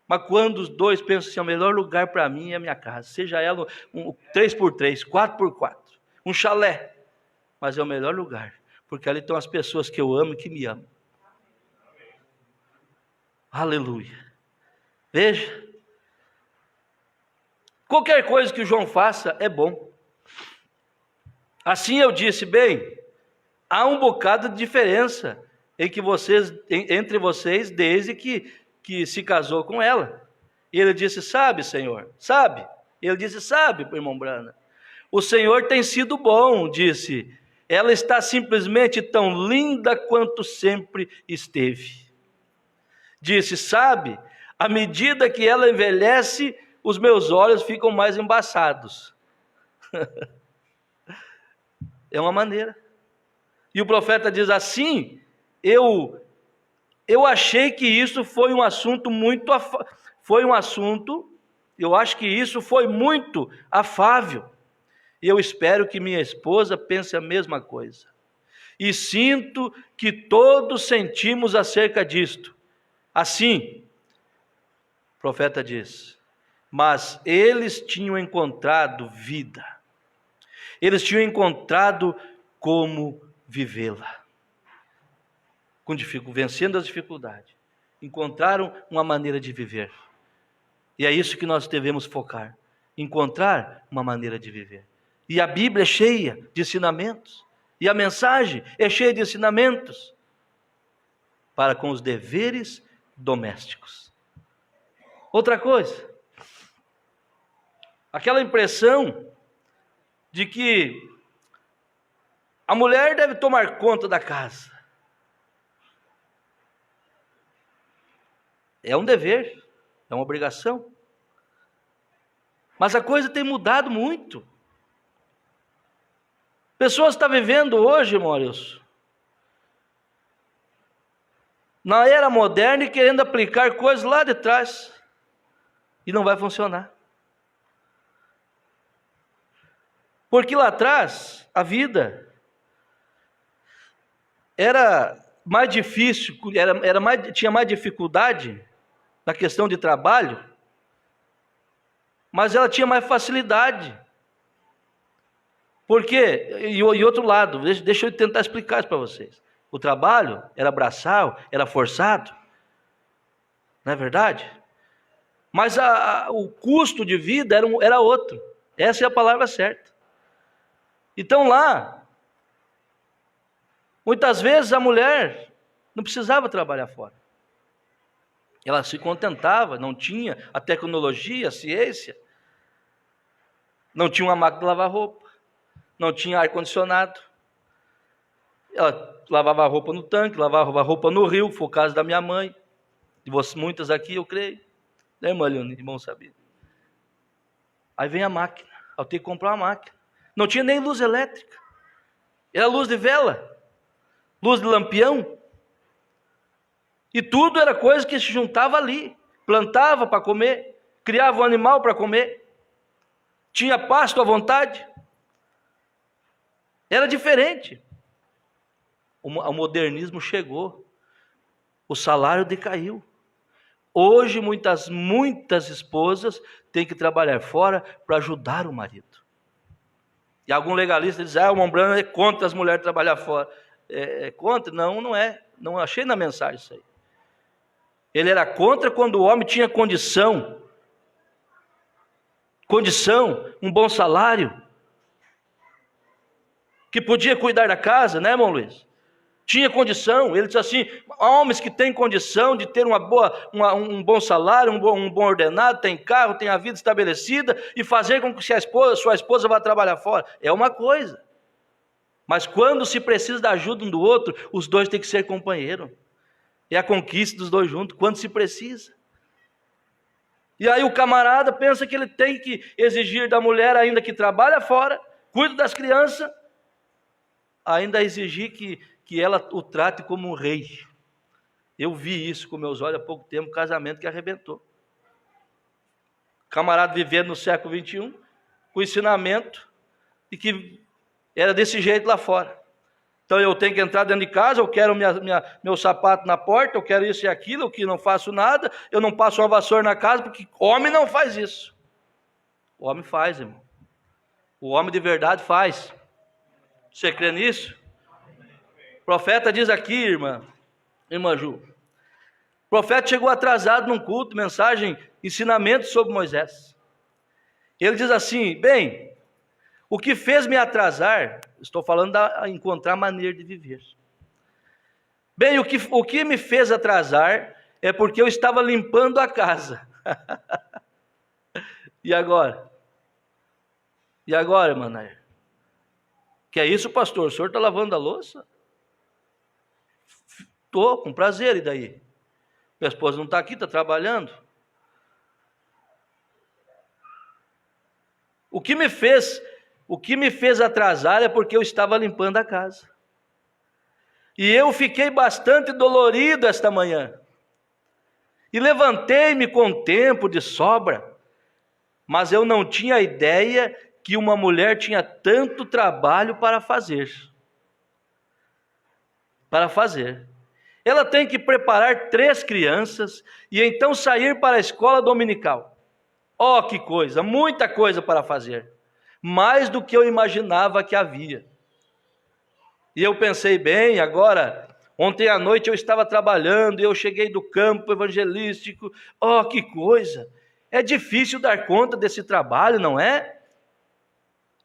Mas quando os dois pensam assim, o melhor lugar para mim é a minha casa, seja ela um 3x3, 4x4, um chalé, mas é o melhor lugar, porque ali estão as pessoas que eu amo e que me amam. Aleluia. Veja, qualquer coisa que o João faça é bom. Assim eu disse, bem, há um bocado de diferença entre vocês desde que se casou com ela. E ele disse, sabe, Senhor, sabe? Ele disse, sabe, irmão Brana, o Senhor tem sido bom, disse, ela está simplesmente tão linda quanto sempre esteve. Disse, sabe, à medida que ela envelhece, os meus olhos ficam mais embaçados. É uma maneira. E o profeta diz assim, eu achei que isso foi um assunto eu acho que isso foi muito afável. E eu espero que minha esposa pense a mesma coisa. E sinto que todos sentimos acerca disto. Assim, o profeta diz, mas eles tinham encontrado vida. Eles tinham encontrado como vivê-la. Vencendo as dificuldades. Encontraram uma maneira de viver. E é isso que nós devemos focar. Encontrar uma maneira de viver. E a Bíblia é cheia de ensinamentos. E a mensagem é cheia de ensinamentos. Para com os deveres domésticos. Outra coisa. Aquela impressão de que a mulher deve tomar conta da casa. É um dever, é uma obrigação. Mas a coisa tem mudado muito. Pessoas estão vivendo hoje, Maurício, na era moderna e querendo aplicar coisas lá de trás. E não vai funcionar. Porque lá atrás, a vida era mais difícil, tinha mais dificuldade na questão de trabalho, mas ela tinha mais facilidade. Por quê? E outro lado, deixa eu tentar explicar isso para vocês. O trabalho era braçal, era forçado, não é verdade? Mas o custo de vida era outro. Essa é a palavra certa. Então lá, muitas vezes a mulher Não precisava trabalhar fora. Ela se contentava, não tinha a tecnologia, a ciência. Não tinha uma máquina de lavar roupa. Não tinha ar-condicionado. Ela lavava a roupa no tanque, lavava a roupa no rio, foi o caso da minha mãe. De vocês, muitas aqui, eu creio. Né, irmã Leone? Irmão sabia. Aí vem a máquina. Eu tenho que comprar uma máquina. Não tinha nem luz elétrica. Era luz de vela. Luz de lampião. E tudo era coisa que se juntava ali. Plantava para comer. Criava um animal para comer. Tinha pasto à vontade. Era diferente. O modernismo chegou. O salário decaiu. Hoje muitas esposas têm que trabalhar fora para ajudar o marido. E algum legalista diz, o Mombrano é contra as mulheres trabalhar fora. É contra? Não, não é. Não achei na mensagem isso aí. Ele era contra quando o homem tinha condição, um bom salário, que podia cuidar da casa, né, irmão Luiz? Tinha condição. Ele diz assim, homens que têm condição de ter um bom salário, um bom ordenado, tem carro, tem a vida estabelecida, e fazer com que sua esposa vá trabalhar fora. É uma coisa. Mas quando se precisa da ajuda um do outro, os dois têm que ser companheiros. É a conquista dos dois juntos, quando se precisa. E aí o camarada pensa que ele tem que exigir da mulher, ainda que trabalha fora, cuida das crianças, ainda exigir que ela o trate como um rei. Eu vi isso com meus olhos há pouco tempo, um casamento que arrebentou. Camarada vivendo no século XXI, com ensinamento, e que era desse jeito lá fora. Então eu tenho que entrar dentro de casa, eu quero meu sapato na porta, eu quero isso e aquilo, que não faço nada, eu não passo uma vassoura na casa, porque homem não faz isso. O homem faz, irmão. O homem de verdade faz. Você crê nisso? O profeta diz aqui, irmã Ju, o profeta chegou atrasado num culto, mensagem, ensinamento sobre Moisés. Ele diz assim, bem, o que fez me atrasar, estou falando de encontrar maneira de viver. Bem, o que me fez atrasar é porque eu estava limpando a casa. E agora? E agora, irmã? Que é isso, pastor? O senhor está lavando a louça? Estou, com prazer, e daí? Minha esposa não está aqui, está trabalhando. O que me fez atrasar é porque eu estava limpando a casa. E eu fiquei bastante dolorido esta manhã. E levantei-me com tempo de sobra, mas eu não tinha ideia que uma mulher tinha tanto trabalho para fazer. Ela tem que preparar 3 crianças e então sair para a escola dominical. Oh, que coisa, muita coisa para fazer. Mais do que eu imaginava que havia. E eu pensei, bem, agora, ontem à noite eu estava trabalhando e eu cheguei do campo evangelístico. Oh, que coisa, é difícil dar conta desse trabalho, não é?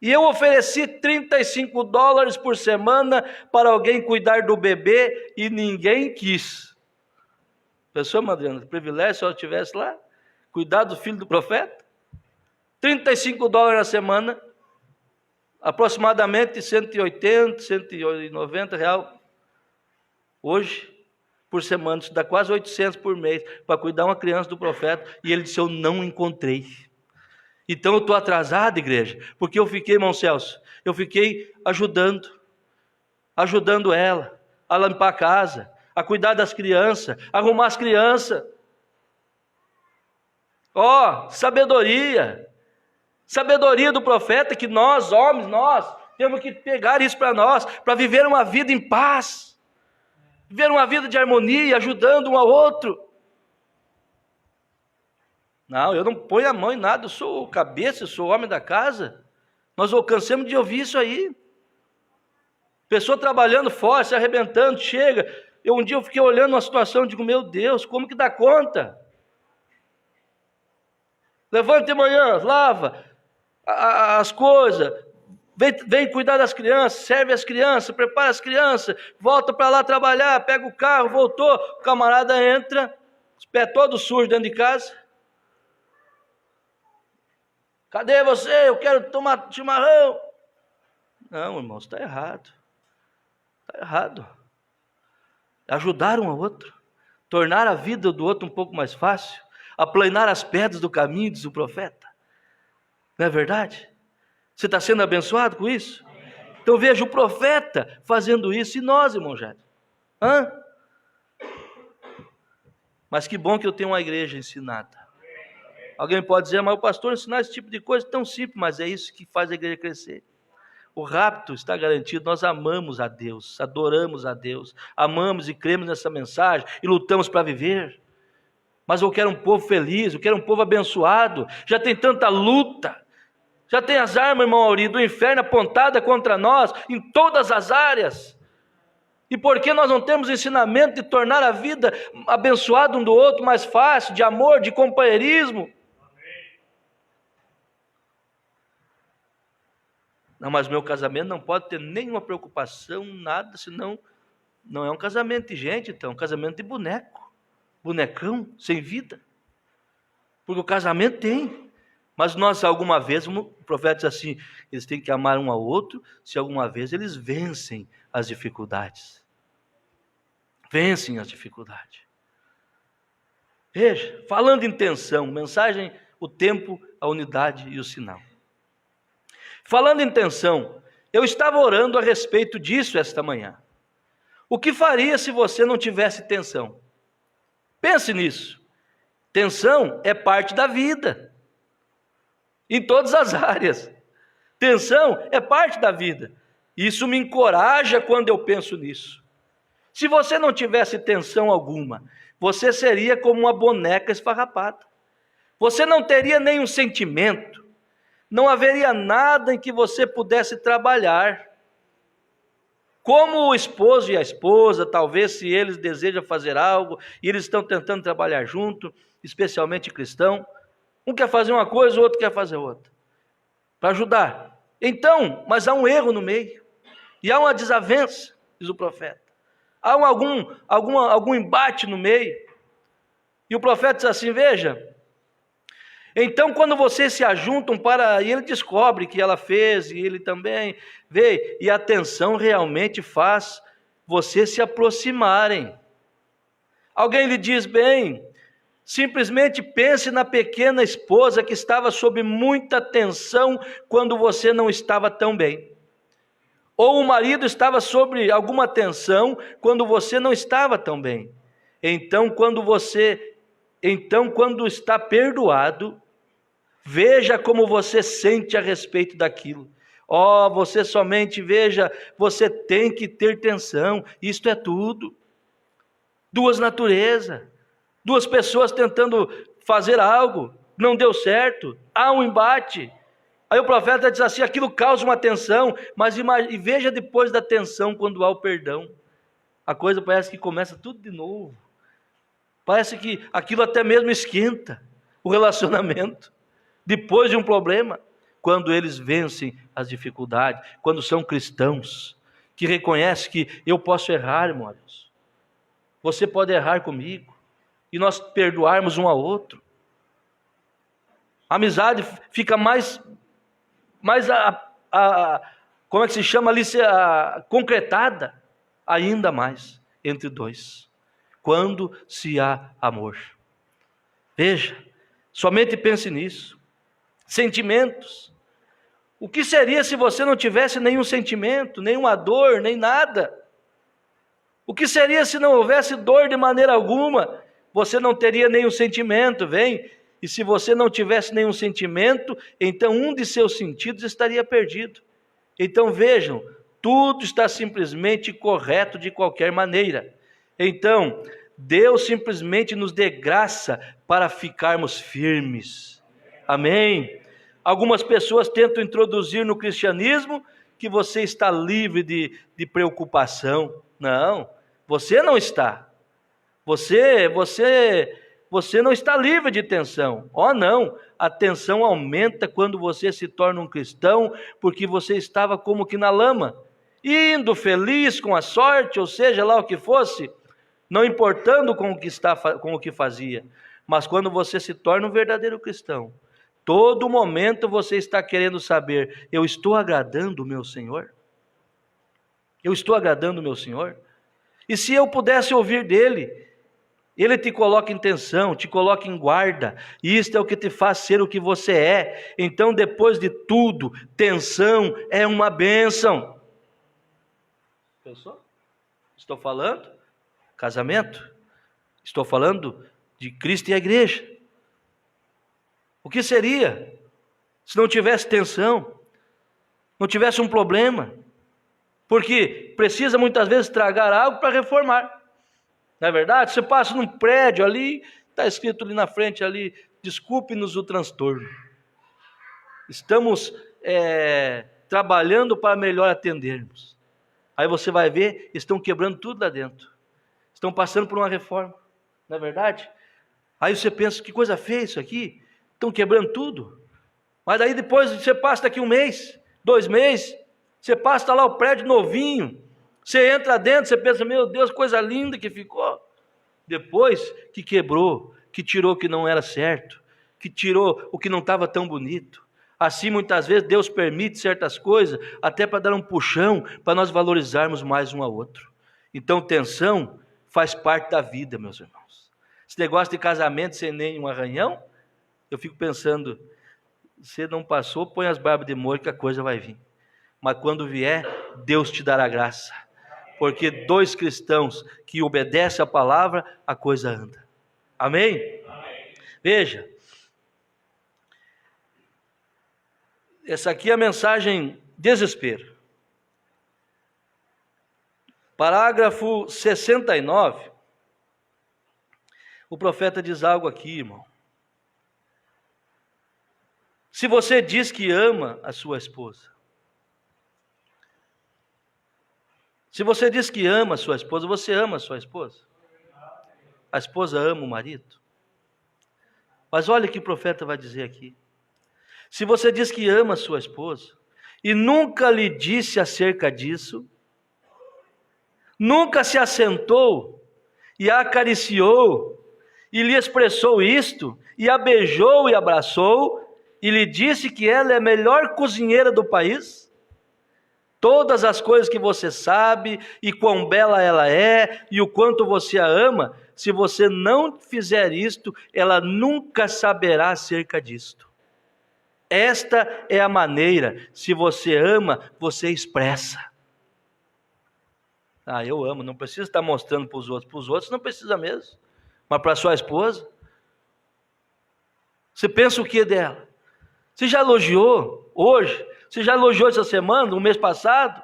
E eu ofereci $35 por semana para alguém cuidar do bebê e ninguém quis. Pessoa, Madriana, privilégio se eu estivesse lá, cuidar do filho do profeta. $35 na semana, aproximadamente 180, 190 reais hoje, por semana. Isso dá quase 800 por mês, para cuidar uma criança do profeta. E ele disse, eu não encontrei. Então eu estou atrasado, igreja, porque eu fiquei, irmão Celso, eu fiquei ajudando ela a limpar a casa, a cuidar das crianças, a arrumar as crianças. Sabedoria do profeta, que nós, homens, nós temos que pegar isso para nós, para viver uma vida em paz, viver uma vida de harmonia, ajudando um ao outro. Não, eu não ponho a mão em nada, eu sou o cabeça, eu sou o homem da casa. Nós cansamos de ouvir isso aí. Pessoa trabalhando fora, se arrebentando, chega. Um dia eu fiquei olhando uma situação e digo, meu Deus, como que dá conta? Levanta de manhã, lava as coisas, Vem cuidar das crianças, serve as crianças, prepara as crianças, volta para lá trabalhar, pega o carro, voltou, o camarada entra, os pés todos sujos dentro de casa. Cadê você? Eu quero tomar chimarrão. Não, irmãos, está errado. Está errado. Ajudar um ao outro, tornar a vida do outro um pouco mais fácil, aplanar as pedras do caminho, diz o profeta. Não é verdade? Você está sendo abençoado com isso? Então veja o profeta fazendo isso, e nós, irmão Jádio? Mas que bom que eu tenho uma igreja ensinada. Alguém pode dizer, mas o pastor ensinar esse tipo de coisa tão simples, mas é isso que faz a igreja crescer. O rapto está garantido, nós amamos a Deus, adoramos a Deus, amamos e cremos nessa mensagem e lutamos para viver. Mas eu quero um povo feliz, eu quero um povo abençoado. Já tem tanta luta, já tem as armas, irmão Auri, do inferno apontada contra nós em todas as áreas. E por que nós não temos ensinamento de tornar a vida abençoada um do outro mais fácil, de amor, de companheirismo? Não, mas meu casamento não pode ter nenhuma preocupação, nada, senão não é um casamento de gente, então, é um casamento de boneco, bonecão, sem vida. Porque o casamento tem, mas nós alguma vez, o profeta diz assim, eles têm que amar um ao outro, se alguma vez eles vencem as dificuldades. Vencem as dificuldades. Veja, falando em tensão, mensagem, o tempo, a unidade e o sinal. Falando em tensão, eu estava orando a respeito disso esta manhã. O que faria se você não tivesse tensão? Pense nisso. Tensão é parte da vida, em todas as áreas. Tensão é parte da vida. Isso me encoraja quando eu penso nisso. Se você não tivesse tensão alguma, você seria como uma boneca esfarrapada. Você não teria nenhum sentimento. Não haveria nada em que você pudesse trabalhar. Como o esposo e a esposa, talvez se eles desejam fazer algo, e eles estão tentando trabalhar junto, especialmente cristão, um quer fazer uma coisa, o outro quer fazer outra, para ajudar. Então, mas há um erro no meio, e há uma desavença, diz o profeta. Há algum embate no meio, e o profeta diz assim, veja, então quando vocês se ajuntam e ele descobre que ela fez, e ele também vê, e a tensão realmente faz vocês se aproximarem. Alguém lhe diz, bem, simplesmente pense na pequena esposa que estava sob muita tensão quando você não estava tão bem. Ou o marido estava sob alguma tensão quando você não estava tão bem. Então, quando está perdoado, veja como você sente a respeito daquilo. Você somente veja, você tem que ter tensão, isto é tudo. Duas naturezas, duas pessoas tentando fazer algo, não deu certo, há um embate. Aí o profeta diz assim, aquilo causa uma tensão, mas veja depois da tensão, quando há o perdão, a coisa parece que começa tudo de novo. Parece que aquilo até mesmo esquenta o relacionamento, depois de um problema, quando eles vencem as dificuldades, quando são cristãos, que reconhecem que eu posso errar, irmãos, você pode errar comigo, e nós perdoarmos um ao outro, a amizade fica mais como é que se chama ali, concretada ainda mais entre dois, quando se há amor. Veja, somente pense nisso. Sentimentos. O que seria se você não tivesse nenhum sentimento, nenhuma dor, nem nada? O que seria se não houvesse dor de maneira alguma? Você não teria nenhum sentimento, e se você não tivesse nenhum sentimento, então um de seus sentidos estaria perdido. Então vejam, tudo está simplesmente correto de qualquer maneira. Então, Deus simplesmente nos dê graça para ficarmos firmes. Amém? Algumas pessoas tentam introduzir no cristianismo que você está livre de preocupação. Não, você não está. Você você não está livre de tensão. Oh, não, a tensão aumenta quando você se torna um cristão, porque você estava como que na lama, indo feliz com a sorte, ou seja, lá o que fosse, não importando com o que fazia. Mas quando você se torna um verdadeiro cristão, todo momento você está querendo saber: eu estou agradando o meu Senhor? Eu estou agradando o meu Senhor? E se eu pudesse ouvir dele? Ele te coloca em tensão, te coloca em guarda, e isto é o que te faz ser o que você é. Então, depois de tudo, tensão é uma bênção. Pensou? Estou falando casamento, estou falando de Cristo e a igreja. O que seria se não tivesse tensão, não tivesse um problema? Porque precisa muitas vezes estragar algo para reformar. Não é verdade? Você passa num prédio ali, está escrito ali na frente, ali, desculpe-nos o transtorno. Estamos trabalhando para melhor atendermos. Aí você vai ver, estão quebrando tudo lá dentro. Estão passando por uma reforma. Não é verdade? Aí você pensa, que coisa feia isso aqui. Estão quebrando tudo. Mas aí depois você passa daqui 1 mês, 2 meses, você passa, está lá o prédio novinho. Você entra dentro, você pensa, meu Deus, coisa linda que ficou. Depois que quebrou, que tirou o que não era certo, que tirou o que não estava tão bonito. Assim, muitas vezes, Deus permite certas coisas, até para dar um puxão, para nós valorizarmos mais um ao outro. Então, tensão faz parte da vida, meus irmãos. Esse negócio de casamento sem nenhum arranhão, eu fico pensando, você não passou, põe as barbas de molho que a coisa vai vir. Mas quando vier, Deus te dará graça. Porque 2 cristãos que obedecem a palavra, a coisa anda. Amém? Amém. Veja. Essa aqui é a mensagem desespero. Parágrafo 69. O profeta diz algo aqui, irmão. Se você diz que ama a sua esposa, se você diz que ama a sua esposa, você ama a sua esposa? A esposa ama o marido? Mas olha o que o profeta vai dizer aqui. Se você diz que ama a sua esposa e nunca lhe disse acerca disso, nunca se assentou e a acariciou e lhe expressou isto, e a beijou e abraçou e lhe disse que ela é a melhor cozinheira do país, todas as coisas que você sabe, e quão bela ela é, e o quanto você a ama, se você não fizer isto, ela nunca saberá acerca disto. Esta é a maneira, se você ama, você expressa. Ah, eu amo, não precisa estar mostrando para os outros não precisa mesmo, mas para a sua esposa, você pensa o que dela? Você já elogiou hoje? Você já elogiou essa semana, no mês passado?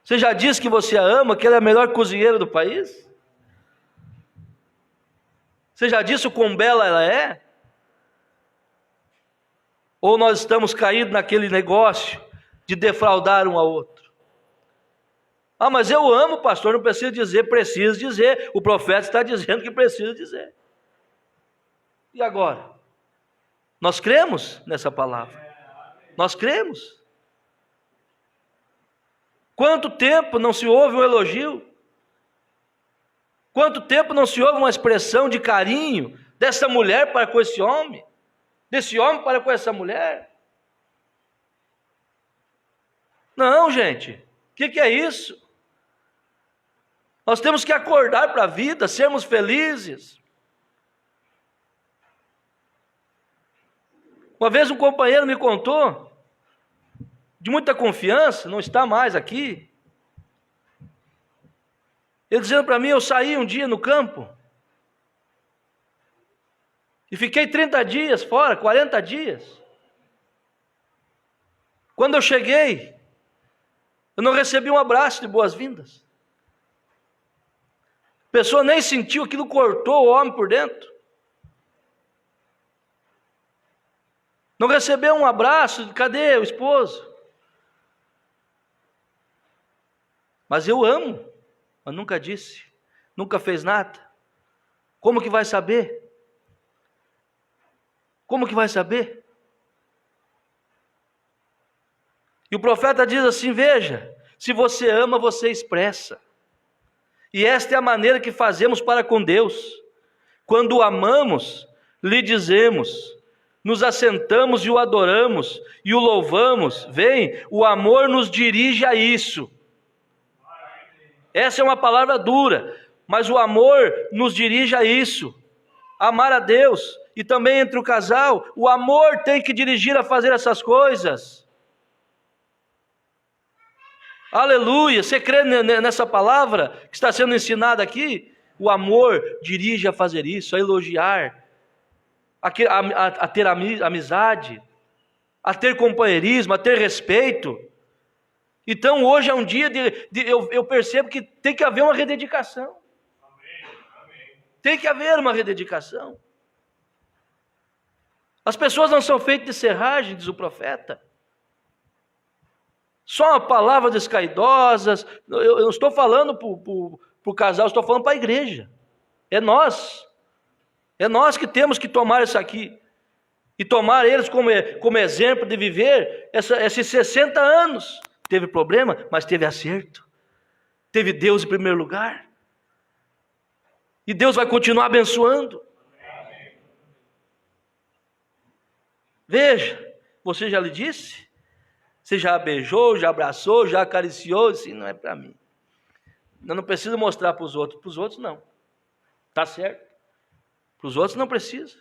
Você já disse que você a ama, que ela é a melhor cozinheira do país? Você já disse o quão bela ela é? Ou nós estamos caídos naquele negócio de defraudar um ao outro? Ah, mas eu amo, pastor, não precisa dizer, precisa dizer. O profeta está dizendo que precisa dizer. E agora? Nós cremos nessa palavra? Nós cremos. Quanto tempo não se ouve um elogio? Quanto tempo não se ouve uma expressão de carinho dessa mulher para com esse homem? Desse homem para com essa mulher? Não, gente. O que é isso? Nós temos que acordar para a vida, sermos felizes. Uma vez um companheiro me contou, de muita confiança, não está mais aqui. Ele dizendo para mim, eu saí um dia no campo e fiquei 30 dias fora, 40 dias. Quando eu cheguei, eu não recebi um abraço de boas-vindas. A pessoa nem sentiu, aquilo cortou o homem por dentro. Não recebeu um abraço, cadê o esposo? Mas eu amo, mas nunca disse, nunca fez nada. Como que vai saber? Como que vai saber? E o profeta diz assim: veja, se você ama, você expressa. E esta é a maneira que fazemos para com Deus. Quando o amamos, lhe dizemos, nos assentamos e o adoramos, e o louvamos. Vem, o amor nos dirige a isso. Essa é uma palavra dura, mas o amor nos dirige a isso. Amar a Deus. E também entre o casal, o amor tem que dirigir a fazer essas coisas. Aleluia, você crê nessa palavra que está sendo ensinada aqui? O amor dirige a fazer isso, a elogiar, a ter amizade, a ter companheirismo, a ter respeito. Então hoje é um dia eu percebo que tem que haver uma rededicação. Tem que haver uma rededicação. As pessoas não são feitas de serragem, diz o profeta. Só palavras descaidosas. Eu não estou falando para o casal, estou falando para a igreja. É nós. É nós que temos que tomar isso aqui. E tomar eles como exemplo de viver esses 60 anos. Teve problema, mas teve acerto. Teve Deus em primeiro lugar. E Deus vai continuar abençoando. Veja, você já lhe disse? Você já beijou, já abraçou, já acariciou? Assim, não é para mim. Eu não preciso mostrar para os outros não. Está certo? Para os outros não precisa.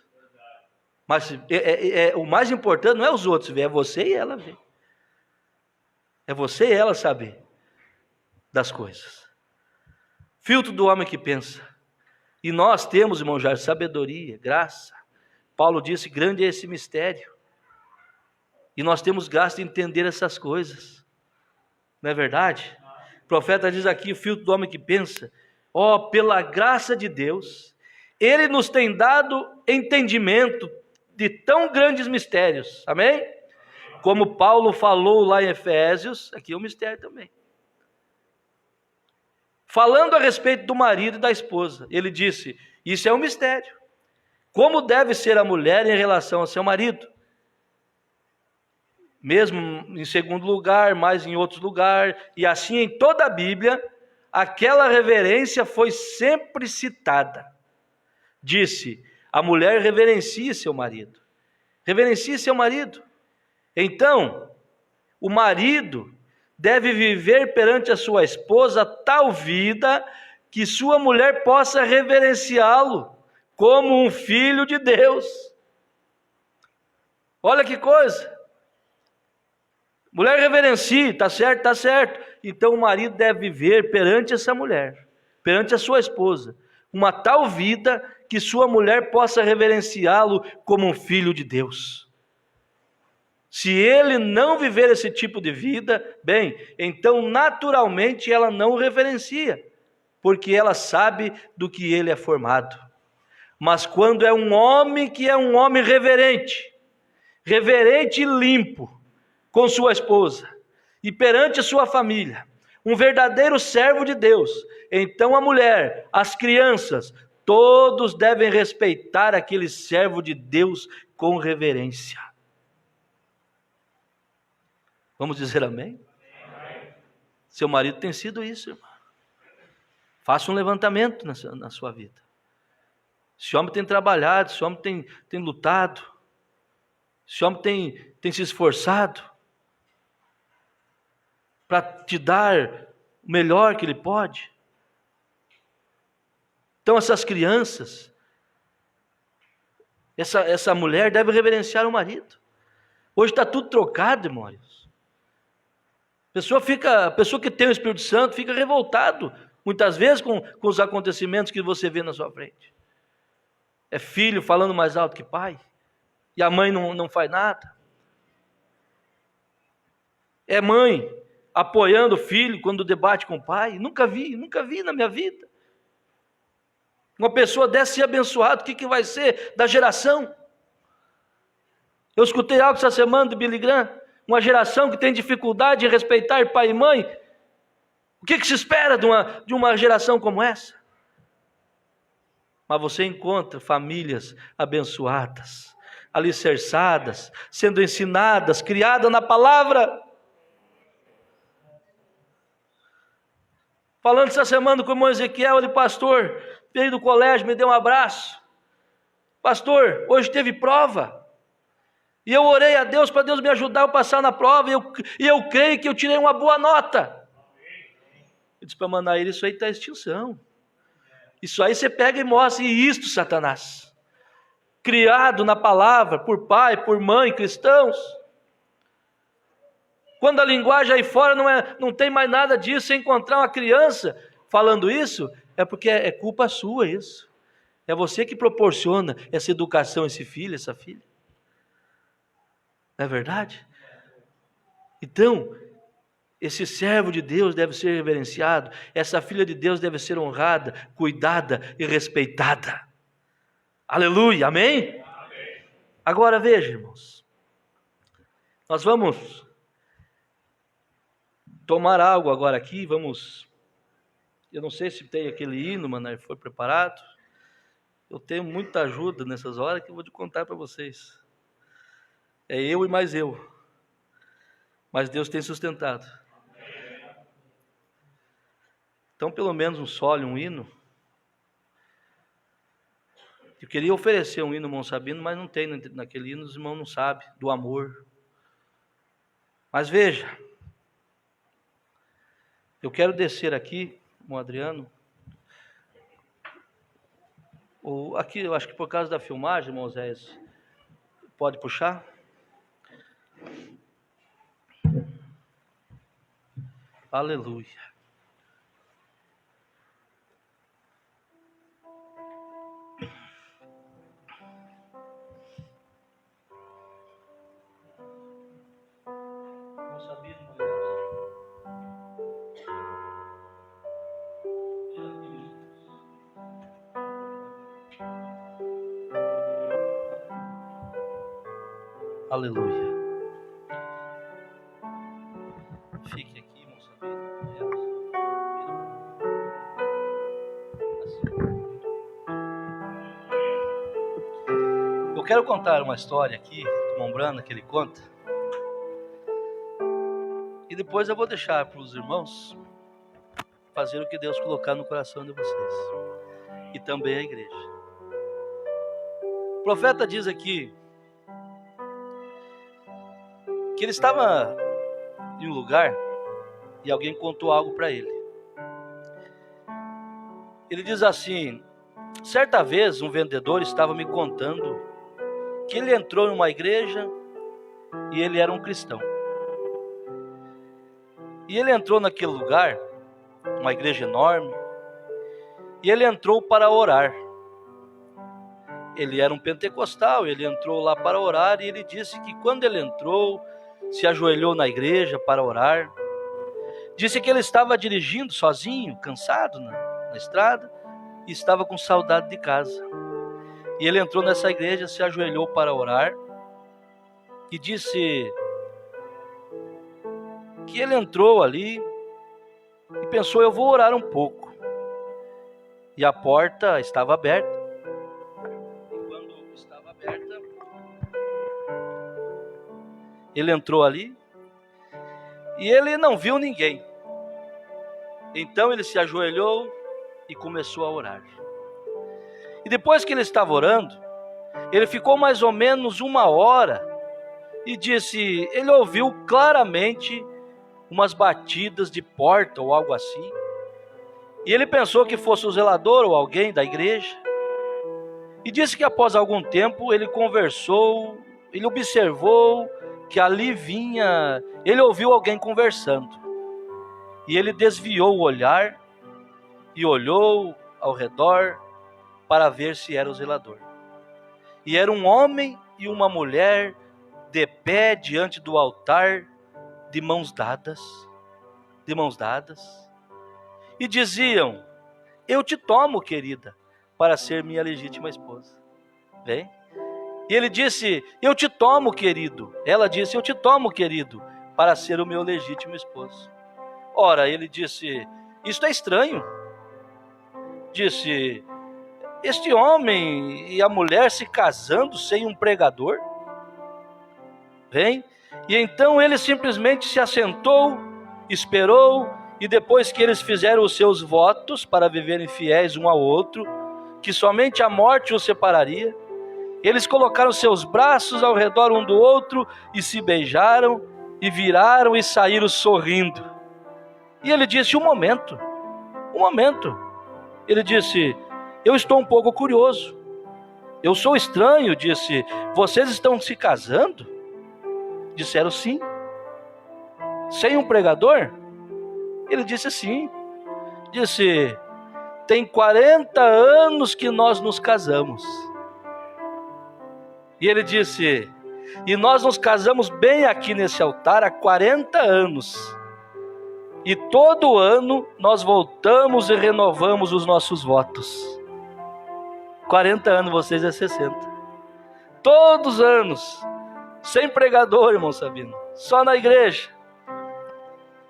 Mas o mais importante não é os outros ver, é você e ela ver. É você e ela saber das coisas. Filtro do homem que pensa. E nós temos, irmão Jair, sabedoria, graça. Paulo disse, grande é esse mistério. E nós temos graça de entender essas coisas. Não é verdade? O profeta diz aqui, o filtro do homem que pensa. Pela graça de Deus, Ele nos tem dado entendimento de tão grandes mistérios. Amém? Como Paulo falou lá em Efésios, aqui é um mistério também. Falando a respeito do marido e da esposa, ele disse, isso é um mistério. Como deve ser a mulher em relação ao seu marido? Mesmo em segundo lugar, mais em outros lugares, e assim em toda a Bíblia, aquela reverência foi sempre citada. Disse, a mulher reverencia seu marido. Reverencie seu marido. Então, o marido deve viver perante a sua esposa tal vida que sua mulher possa reverenciá-lo como um filho de Deus. Olha que coisa. Mulher reverencie, está certo? Está certo. Então o marido deve viver perante essa mulher, perante a sua esposa, uma tal vida que sua mulher possa reverenciá-lo como um filho de Deus. Se ele não viver esse tipo de vida, bem, então naturalmente ela não o reverencia, porque ela sabe do que ele é formado. Mas quando é um homem que é um homem reverente e limpo com sua esposa e perante a sua família, um verdadeiro servo de Deus, então a mulher, as crianças, todos devem respeitar aquele servo de Deus com reverência. Vamos dizer amém? Amém. Seu marido tem sido isso, irmão. Faça um levantamento na sua vida. Esse homem tem trabalhado, esse homem tem lutado, esse homem tem se esforçado para te dar o melhor que ele pode. Então essas crianças, essa mulher deve reverenciar o marido. Hoje está tudo trocado, irmãos. A pessoa que tem o Espírito Santo fica revoltado, muitas vezes com os acontecimentos que você vê na sua frente. É filho falando mais alto que pai, e a mãe não faz nada. É mãe apoiando o filho quando debate com o pai. Nunca vi na minha vida. Uma pessoa dessa ser abençoada, o que vai ser da geração? Eu escutei algo essa semana do Billy Graham. Uma geração que tem dificuldade em respeitar pai e mãe. O que se espera de uma geração como essa? mas você encontra famílias abençoadas, alicerçadas, sendo ensinadas, criadas na palavra. Falando essa semana com o irmão Ezequiel, ele, pastor, veio do colégio, me deu um abraço. Pastor, hoje teve prova. E eu orei a Deus para Deus me ajudar a passar na prova. E eu creio que eu tirei uma boa nota. Eu disse para Manaíra, isso aí está em extinção. Isso aí você pega e mostra. E isto, Satanás, criado na palavra, por pai, por mãe, cristãos. Quando a linguagem aí fora não tem mais nada disso, você encontrar uma criança falando isso, é porque é culpa sua isso. É você que proporciona essa educação a esse filho, essa filha. Não é verdade? Então, esse servo de Deus deve ser reverenciado, essa filha de Deus deve ser honrada, cuidada e respeitada. Aleluia, amém? Amém. Agora veja, irmãos, nós vamos tomar algo agora aqui, eu não sei se tem aquele hino, mano, foi preparado. Eu tenho muita ajuda nessas horas que eu vou te contar para vocês. É eu e mais eu. Mas Deus tem sustentado. Então, pelo menos um solo, um hino. Eu queria oferecer um hino, irmão Sabino, mas não tem naquele hino, os irmãos não sabem, do amor. Mas veja, eu quero descer aqui, irmão Adriano. Aqui, eu acho que por causa da filmagem, irmão Zé, pode puxar? Aleluia. Aleluia. Fique aqui, irmão Sabino. Eu quero contar uma história aqui, do irmão Brana, que ele conta. E depois eu vou deixar para os irmãos fazer o que Deus colocar no coração de vocês. E também a igreja. O profeta diz aqui que ele estava em um lugar e alguém contou algo para ele. Ele diz assim: certa vez um vendedor estava me contando que ele entrou em uma igreja e ele era um cristão. E ele entrou naquele lugar, uma igreja enorme, e ele entrou para orar. Ele era um pentecostal, ele entrou lá para orar e ele disse que quando ele entrou, se ajoelhou na igreja para orar. Disse que ele estava dirigindo sozinho, cansado na estrada, e estava com saudade de casa. E ele entrou nessa igreja, se ajoelhou para orar, e disse que ele entrou ali e pensou: eu vou orar um pouco. E a porta estava aberta. E quando estava aberta, ele entrou ali e ele não viu ninguém. Então ele se ajoelhou e começou a orar. E depois que ele estava orando, ele ficou mais ou menos 1 hora e disse, ele ouviu claramente umas batidas de porta ou algo assim. E ele pensou que fosse o zelador ou alguém da igreja. E disse que após algum tempo ele conversou, ele observou que ali vinha, ele ouviu alguém conversando. E ele desviou o olhar e olhou ao redor para ver se era o zelador. E era um homem e uma mulher de pé diante do altar, de mãos dadas, e diziam: eu te tomo, querida, para ser minha legítima esposa. Vem. E ele disse: eu te tomo, querido. Ela disse: eu te tomo, querido, para ser o meu legítimo esposo. Ora, ele disse: isto é estranho. Disse: este homem e a mulher se casando sem um pregador? Vem. E então ele simplesmente se assentou, esperou, e depois que eles fizeram os seus votos para viverem fiéis um ao outro, que somente a morte os separaria, eles colocaram seus braços ao redor um do outro e se beijaram e viraram e saíram sorrindo. E ele disse: um momento. Ele disse: eu estou um pouco curioso. Eu sou estranho. Disse: vocês estão se casando? Disseram sim. Sem um pregador? Ele disse sim. Disse: tem 40 anos que nós nos casamos. E ele disse: e nós nos casamos bem aqui nesse altar há 40 anos. E todo ano nós voltamos e renovamos os nossos votos. 40 anos, vocês é 60. Todos os anos. Sem pregador, irmão Sabino. Só na igreja.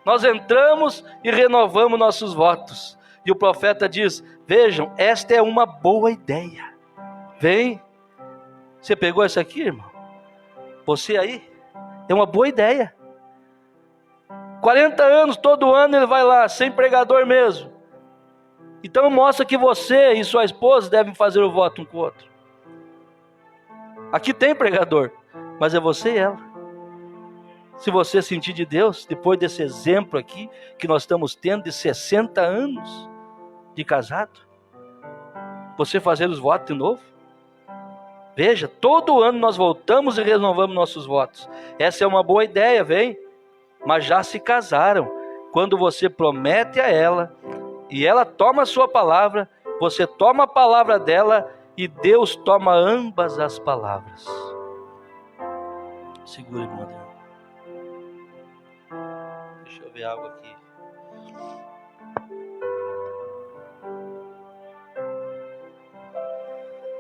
Nós entramos e renovamos nossos votos. E o profeta diz: vejam, esta é uma boa ideia. Vem. Você pegou essa aqui, irmão? Você aí? É uma boa ideia. 40 anos, todo ano ele vai lá, sem pregador mesmo. Então mostra que você e sua esposa devem fazer o voto um com o outro. Aqui tem pregador, mas é você e ela. Se você sentir de Deus, depois desse exemplo aqui, que nós estamos tendo de 60 anos de casado, você fazer os votos de novo. Veja, todo ano nós voltamos e renovamos nossos votos. Essa é uma boa ideia, vem. Mas já se casaram. Quando você promete a ela, e ela toma a sua palavra, você toma a palavra dela, e Deus toma ambas as palavras. Segura, irmão. Deixa eu ver algo aqui.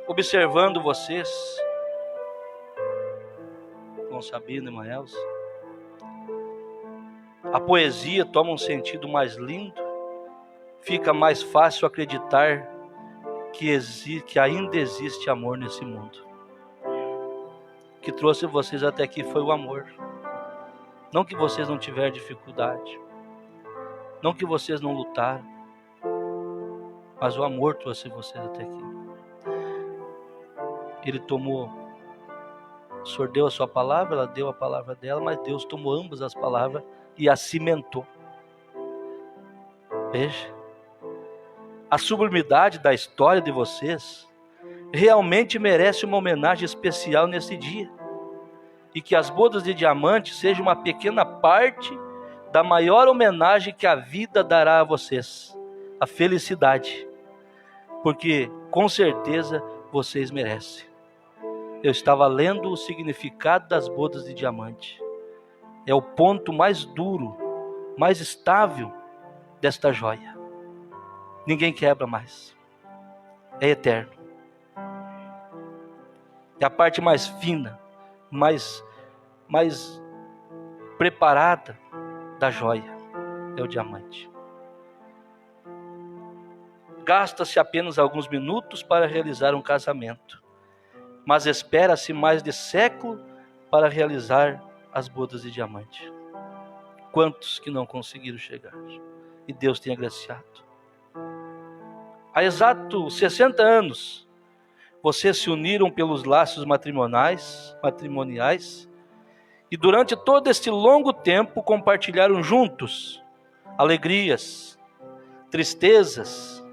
Observando vocês, com Sabino e Maels, a poesia toma um sentido mais lindo, fica mais fácil acreditar que ainda existe amor nesse mundo. O que trouxe vocês até aqui foi o amor. Não que vocês não tiveram dificuldade, não que vocês não lutaram, mas o amor trouxe vocês até aqui. Ele tomou, o Senhor deu a sua palavra, ela deu a palavra dela, mas Deus tomou ambas as palavras e a cimentou. Veja, a sublimidade da história de vocês realmente merece uma homenagem especial nesse dia. E que as bodas de diamante sejam uma pequena parte da maior homenagem que a vida dará a vocês, a felicidade. Porque com certeza vocês merecem. Eu estava lendo o significado das bodas de diamante. É o ponto mais duro, mais estável desta joia. Ninguém quebra mais. É eterno. É a parte mais fina, mais preparada da joia. É o diamante. Gasta-se apenas alguns minutos para realizar um casamento, mas espera-se mais de século para realizar as bodas de diamante. Quantos que não conseguiram chegar? E Deus tem agraciado. Há exato 60 anos, vocês se uniram pelos laços matrimoniais, e durante todo este longo tempo compartilharam juntos alegrias, tristezas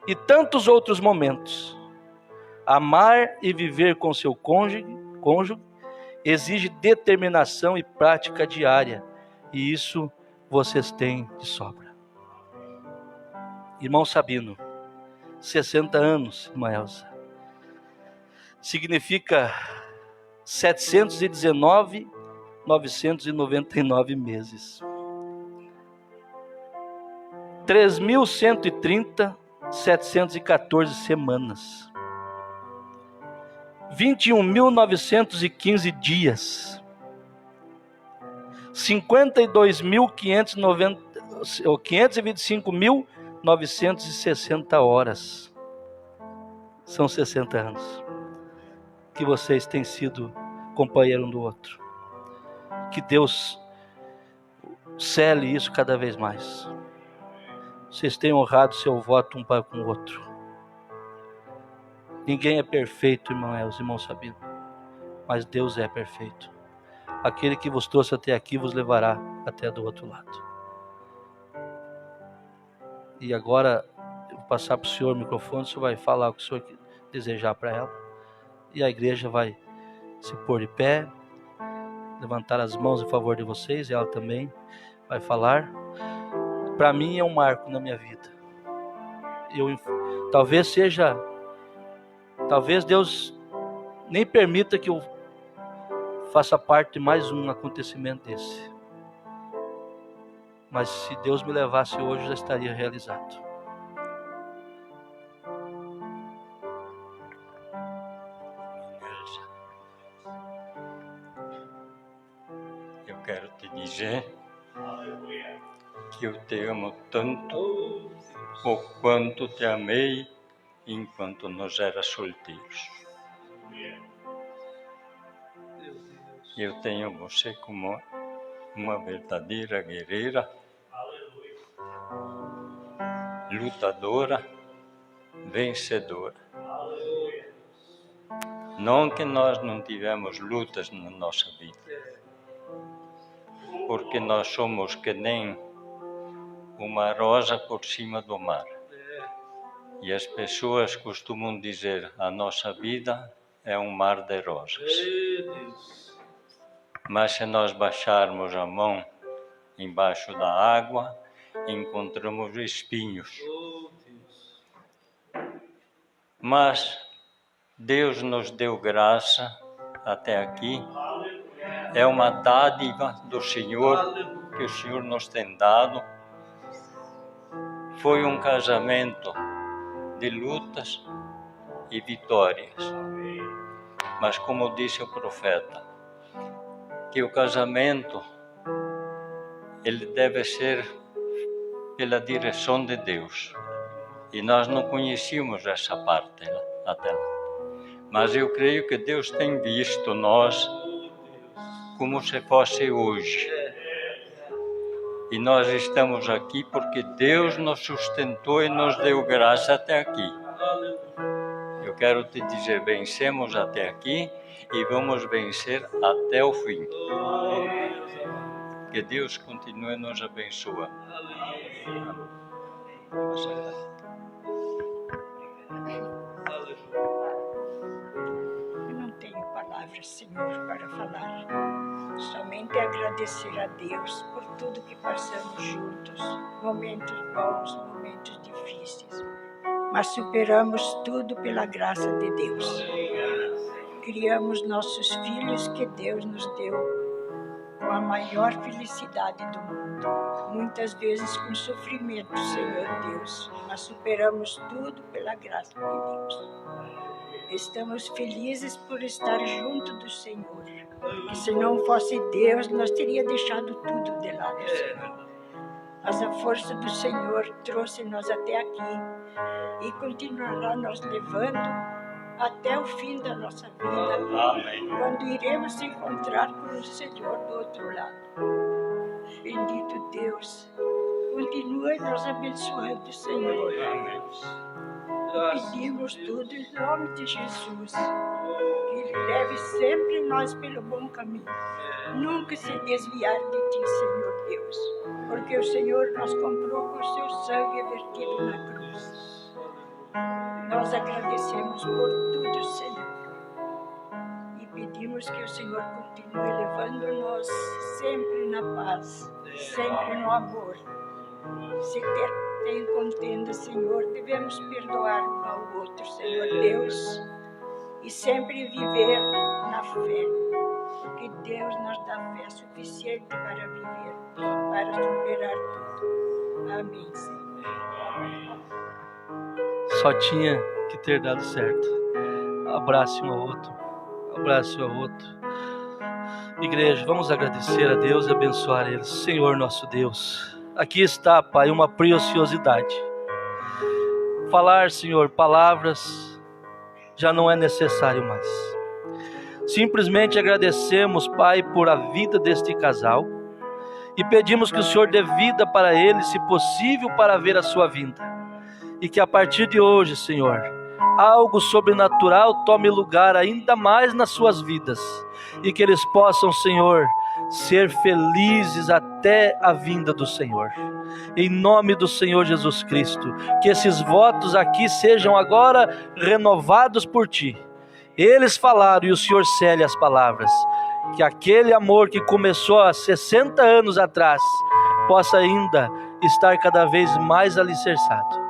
e tantos outros momentos. Amar e viver com seu cônjuge exige determinação e prática diária, e isso vocês têm de sobra. Irmão Sabino, 60 anos, irmã Elza, significa 719.999 meses. 3.130.714 semanas. 21.915 dias. 525.960 horas. São 60 anos que vocês têm sido companheiro um do outro. Que Deus cele isso cada vez mais. Vocês têm honrado seu voto um para com o outro. Ninguém é perfeito, os irmãos sabiam, mas Deus é perfeito. Aquele que vos trouxe até aqui vos levará até do outro lado. E agora eu vou passar para o senhor o microfone, o senhor vai falar o que o senhor desejar para ela. E a igreja vai se pôr de pé, levantar as mãos em favor de vocês, e ela também vai falar. Para mim é um marco na minha vida. Talvez Deus nem permita que eu faça parte de mais um acontecimento desse. Mas se Deus me levasse hoje, já estaria realizado. Eu quero te dizer que eu te amo tanto o quanto te amei enquanto nós éramos solteiros. Eu tenho você como uma verdadeira guerreira, lutadora, vencedora. Não que nós não tivemos lutas na nossa vida, porque nós somos que nem uma rosa por cima do mar. E as pessoas costumam dizer, a nossa vida é um mar de rosas. Mas se nós baixarmos a mão embaixo da água, encontramos espinhos. Mas Deus nos deu graça até aqui. É uma dádiva do Senhor que o Senhor nos tem dado. Foi um casamento de lutas e vitórias. Mas como disse o profeta, que o casamento ele deve ser pela direção de Deus. E nós não conhecíamos essa parte até lá. Mas eu creio que Deus tem visto nós como se fosse hoje. E nós estamos aqui porque Deus nos sustentou e nos deu graça até aqui. Eu quero te dizer, vencemos até aqui e vamos vencer até o fim. Que Deus continue nos abençoando. Eu não tenho palavras, Senhor, para falar. Somente agradecer a Deus por tudo que passamos juntos. Momentos bons, momentos difíceis. Mas superamos tudo pela graça de Deus. Criamos nossos filhos que Deus nos deu com a maior felicidade do mundo. Muitas vezes com sofrimento, Senhor Deus, mas superamos tudo pela graça de Deus. Estamos felizes por estar junto do Senhor, porque se não fosse Deus, nós teríamos deixado tudo de lado, Senhor. Mas a força do Senhor trouxe-nos até aqui e continuará nos levando até o fim da nossa vida, quando iremos encontrar com o Senhor do outro lado. Bendito Deus, continue nos abençoando, Senhor. Pedimos tudo em nome de Jesus, que Ele leve sempre nós pelo bom caminho. Nunca se desviar de Ti, Senhor Deus, porque o Senhor nos comprou com o Seu sangue vertido na cruz. Nós agradecemos por tudo, Senhor, e pedimos que o Senhor continue levando-nos sempre na paz, sempre no amor. Se tem contenda, Senhor, devemos perdoar um ao outro, Senhor Deus, e sempre viver na fé, porque Deus nos dá fé suficiente para viver, para superar tudo. Amém, Senhor. Só tinha que ter dado certo. Abrace um ao outro. Abrace um ao outro. Igreja, vamos agradecer a Deus e abençoar eles. Senhor nosso Deus, aqui está, Pai, uma preciosidade. Falar, Senhor, palavras já não é necessário mais. Simplesmente agradecemos, Pai, por a vida deste casal e pedimos que o Senhor dê vida para ele, se possível, para ver a sua vinda. E que a partir de hoje, Senhor, algo sobrenatural tome lugar ainda mais nas suas vidas e que eles possam, Senhor, ser felizes até a vinda do Senhor. Em nome do Senhor Jesus Cristo, que esses votos aqui sejam agora renovados por Ti. Eles falaram e o Senhor cele as palavras. Que aquele amor que começou há 60 anos atrás possa ainda estar cada vez mais alicerçado.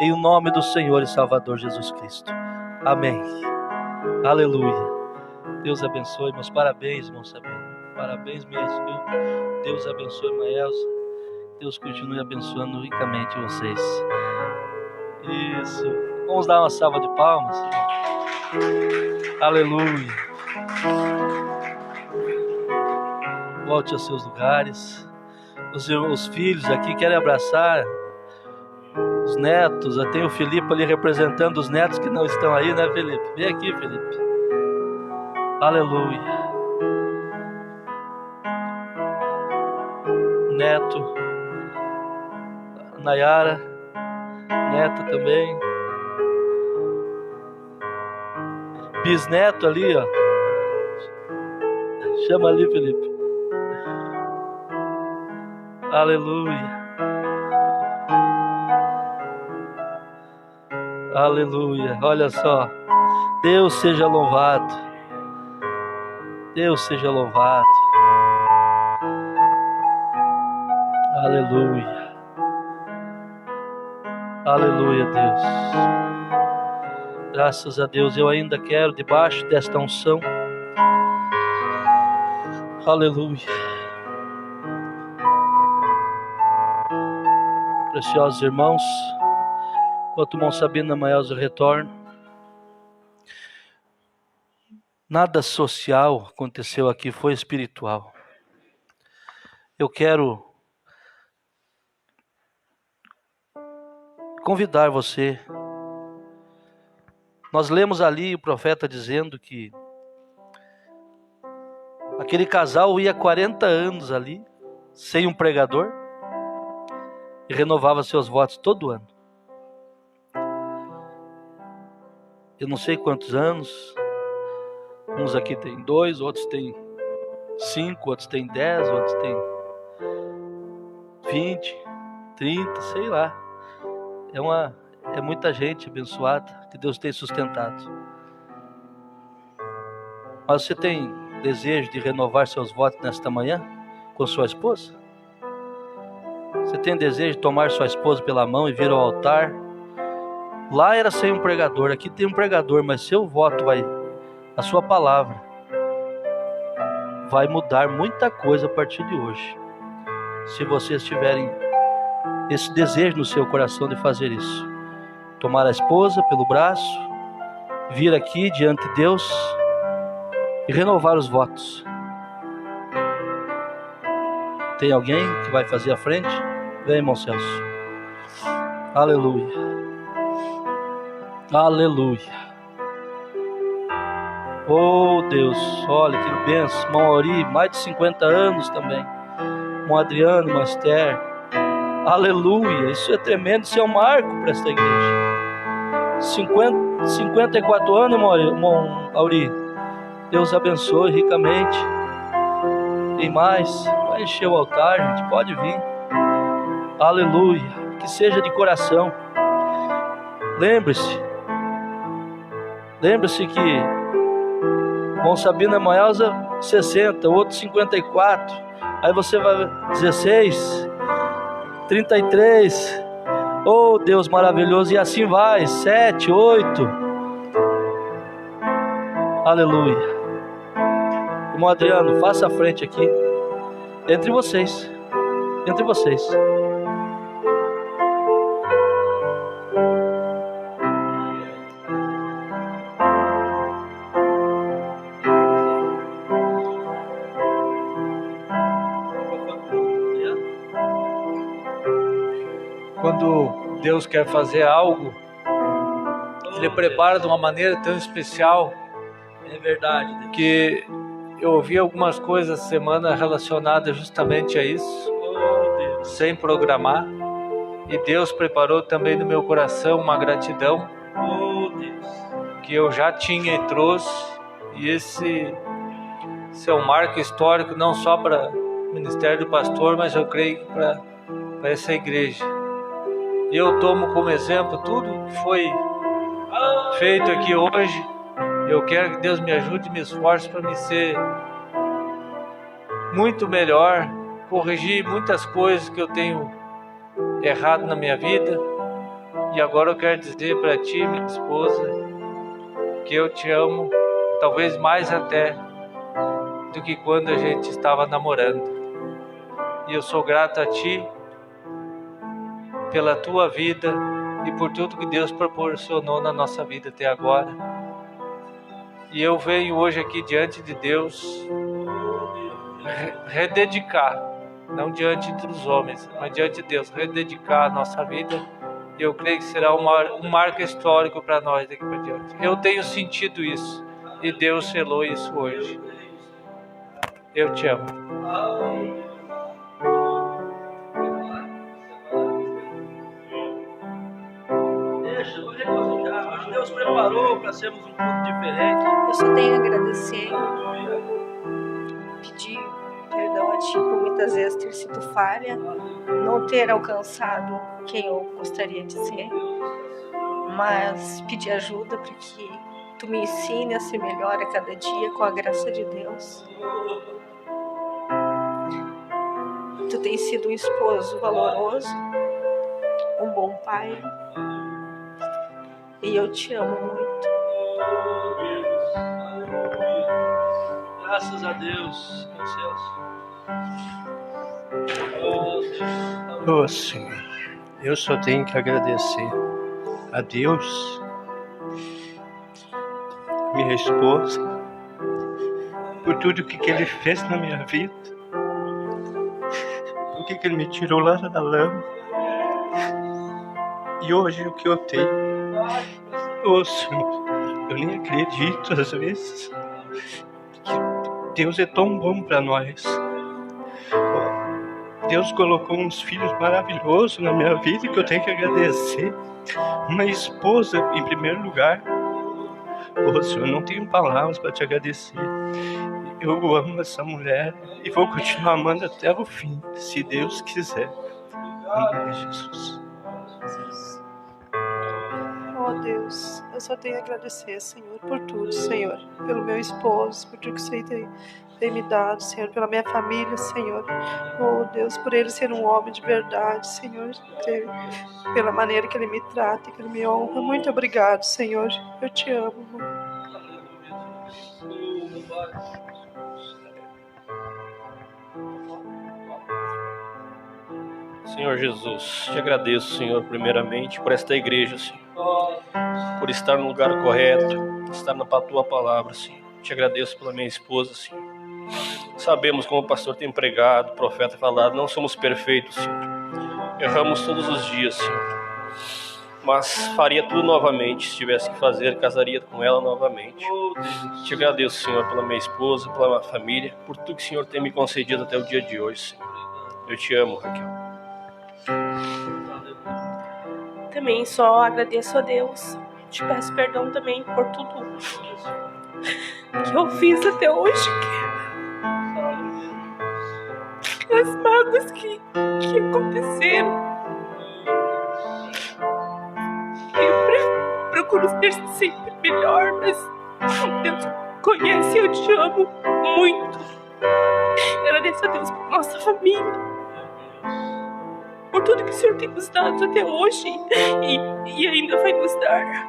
Em nome do Senhor e Salvador Jesus Cristo. Amém. Aleluia. Deus abençoe. Meus parabéns, irmão Sabino. Parabéns mesmo, viu? Deus abençoe, irmã Elza. Deus continue abençoando ricamente vocês. Isso. Vamos dar uma salva de palmas. Aleluia. Volte aos seus lugares. Os filhos aqui querem abraçar os netos. Tem o Felipe ali representando os netos que não estão aí, né, Felipe? Vem aqui, Felipe. Aleluia. Neto, Nayara, neta também. Bisneto ali, ó. Chama ali, Felipe. Aleluia. Aleluia. Olha só. Deus seja louvado. Deus seja louvado. Aleluia. Aleluia, Deus. Graças a Deus, eu ainda quero, debaixo desta unção. Aleluia. Preciosos irmãos, enquanto o irmão Sabino e a irmã Elza retornam, nada social aconteceu aqui, foi espiritual. Eu quero convidar você. Nós lemos ali o profeta dizendo que aquele casal ia 40 anos ali, sem um pregador, e renovava seus votos todo ano. Eu não sei quantos anos, uns aqui tem 2, outros tem 5, outros tem 10, outros tem 20, 30, sei lá. É muita gente abençoada que Deus tem sustentado. Mas você tem desejo de renovar seus votos nesta manhã com sua esposa? Você tem desejo de tomar sua esposa pela mão e vir ao altar? Lá era sem um pregador, aqui tem um pregador, mas seu voto a sua palavra vai mudar muita coisa a partir de hoje. Se vocês tiverem esse desejo no seu coração de fazer isso, tomar a esposa pelo braço, vir aqui diante de Deus e renovar os votos. Tem alguém que vai fazer a frente? Vem, irmão Celso. Aleluia. Aleluia. Oh Deus, olha que bênção. Irmão Auri, mais de 50 anos também. Irmão Adriano, irmão Esther. Aleluia, isso é tremendo, isso é um marco para esta igreja. 54 anos, irmão Auri. Deus abençoe ricamente. Tem mais, vai encher o altar, gente, pode vir. Aleluia, que seja de coração. Lembre-se que irmão Sabino e irmã Elza 60, outro 54. Aí você vai 16, 33. Oh Deus maravilhoso, e assim vai, 7, 8. Aleluia. Irmão Adriano, faça a frente aqui. Entre vocês. Entre vocês. Quando Deus quer fazer algo, Ele prepara de uma maneira tão especial. É verdade, Deus. Que eu ouvi algumas coisas essa semana relacionadas justamente a isso, Oh, Deus. sem programar. E Deus preparou também no meu coração uma gratidão Oh, Deus. que eu já tinha e trouxe. E esse é um marco histórico não só para o ministério do pastor, mas eu creio que para essa igreja. E eu tomo como exemplo tudo que foi feito aqui hoje. Eu quero que Deus me ajude e me esforce para me ser muito melhor, corrigir muitas coisas que eu tenho errado na minha vida. E agora eu quero dizer para ti, minha esposa, que eu te amo, talvez mais até do que quando a gente estava namorando. E eu sou grato a ti pela tua vida e por tudo que Deus proporcionou na nossa vida até agora. E eu venho hoje aqui diante de Deus rededicar, não diante dos homens, mas diante de Deus, rededicar a nossa vida. E eu creio que será um marco histórico para nós daqui para diante. Eu tenho sentido isso e Deus selou isso hoje. Eu te amo. Deixa, vamos regozijar. Hoje Deus preparou para sermos um pouco diferente. Eu só tenho a agradecer, pedir perdão a Ti por muitas vezes ter sido falha, não ter alcançado quem eu gostaria de ser, mas pedir ajuda para que Tu me ensine a ser melhor a cada dia com a graça de Deus. Tu tens sido um esposo valoroso, um bom pai, e eu te amo muito. Graças a Deus, meu Celso. Oh, Senhor, eu só tenho que agradecer a Deus, minha esposa, por tudo que Ele fez na minha vida, por que Ele me tirou lá da lama, e hoje o que eu tenho. Oh, Senhor, eu nem acredito às vezes que Deus é tão bom para nós. Deus colocou uns filhos maravilhosos na minha vida que eu tenho que agradecer. Uma esposa em primeiro lugar. Oh, Senhor, eu não tenho palavras para te agradecer. Eu amo essa mulher e vou continuar amando até o fim, se Deus quiser. Amém, Jesus. Oh Deus, eu só tenho a agradecer, Senhor, por tudo, Senhor, pelo meu esposo, por tudo que o Senhor tem me dado, Senhor, pela minha família, Senhor. Oh Deus, por ele ser um homem de verdade, Senhor, pela maneira que ele me trata, que ele me honra. Muito obrigado, Senhor. Eu te amo. Senhor Jesus, te agradeço, Senhor, primeiramente por esta igreja, Senhor, por estar no lugar correto, estar na tua palavra, Senhor. Te agradeço pela minha esposa, Senhor. Sabemos, como o pastor tem pregado, o profeta falado, não somos perfeitos, Senhor. Erramos todos os dias, Senhor. Mas faria tudo novamente, se tivesse que fazer, casaria com ela novamente. Te agradeço, Senhor, pela minha esposa, pela minha família, por tudo que o Senhor tem me concedido até o dia de hoje, Senhor. Eu te amo, Raquel. Também só agradeço a Deus. Te peço perdão também por tudo que eu fiz até hoje. As mágoas que aconteceram. Eu procuro ser sempre melhor, mas Deus conhece, eu te amo muito. Eu agradeço a Deus por nossa família, por tudo que o Senhor tem nos dado até hoje e ainda vai nos dar.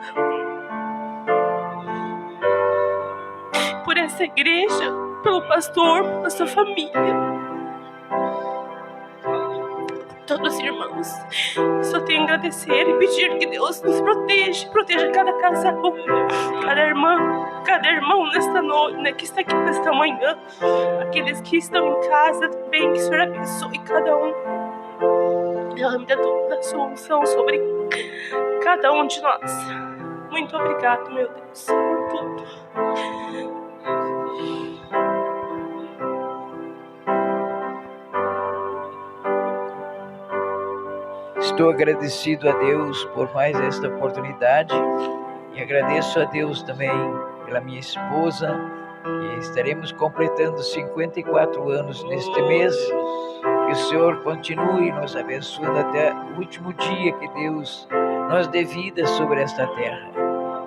Por essa igreja, pelo pastor, pela sua família, todos os irmãos. Só tenho a agradecer e pedir que Deus nos proteja cada casal, cada irmão nesta noite, né, que está aqui nesta manhã, aqueles que estão em casa também, que o Senhor abençoe cada um. Derrame da sua unção sobre cada um de nós. Muito obrigado, meu Deus, por tudo. Estou agradecido a Deus por mais esta oportunidade e agradeço a Deus também pela minha esposa, que estaremos completando 54 anos neste mês. Que o Senhor continue nos abençoando até o último dia que Deus nos dê vida sobre esta terra.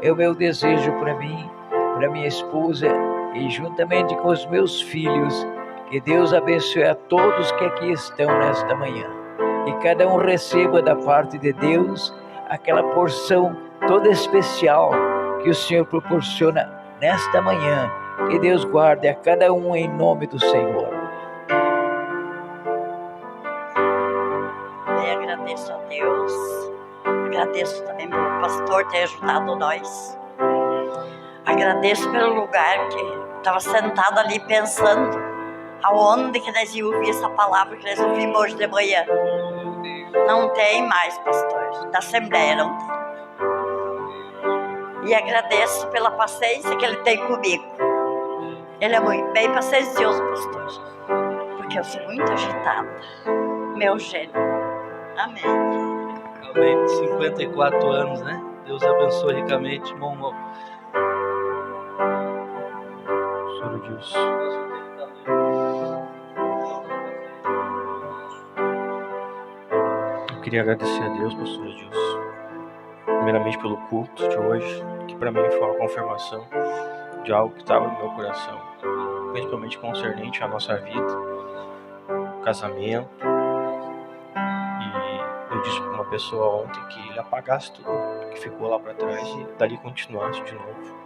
É o meu desejo para mim, para minha esposa e juntamente com os meus filhos. Que Deus abençoe a todos que aqui estão nesta manhã. Que cada um receba da parte de Deus aquela porção toda especial que o Senhor proporciona nesta manhã. Que Deus guarde a cada um em nome do Senhor. Eu agradeço a Deus, agradeço também pelo pastor ter ajudado nós. Agradeço pelo lugar que estava sentado ali pensando aonde que nós íamos ouvir essa palavra que nós ouvimos hoje de manhã. Não tem mais, pastor, da Assembleia não tem. E agradeço pela paciência que ele tem comigo. Ele é muito bem paciencioso, pastor, porque eu sou muito agitada. Meu gênio. Amém. Amém. 54 anos, né? Deus abençoe ricamente, irmão. Senhor Deus. Eu queria agradecer a Deus, pastor Deus, primeiramente pelo culto de hoje, que para mim foi uma confirmação de algo que estava no meu coração, principalmente concernente à nossa vida, casamento. E eu disse para uma pessoa ontem que ele apagasse tudo que ficou lá para trás e dali continuasse de novo.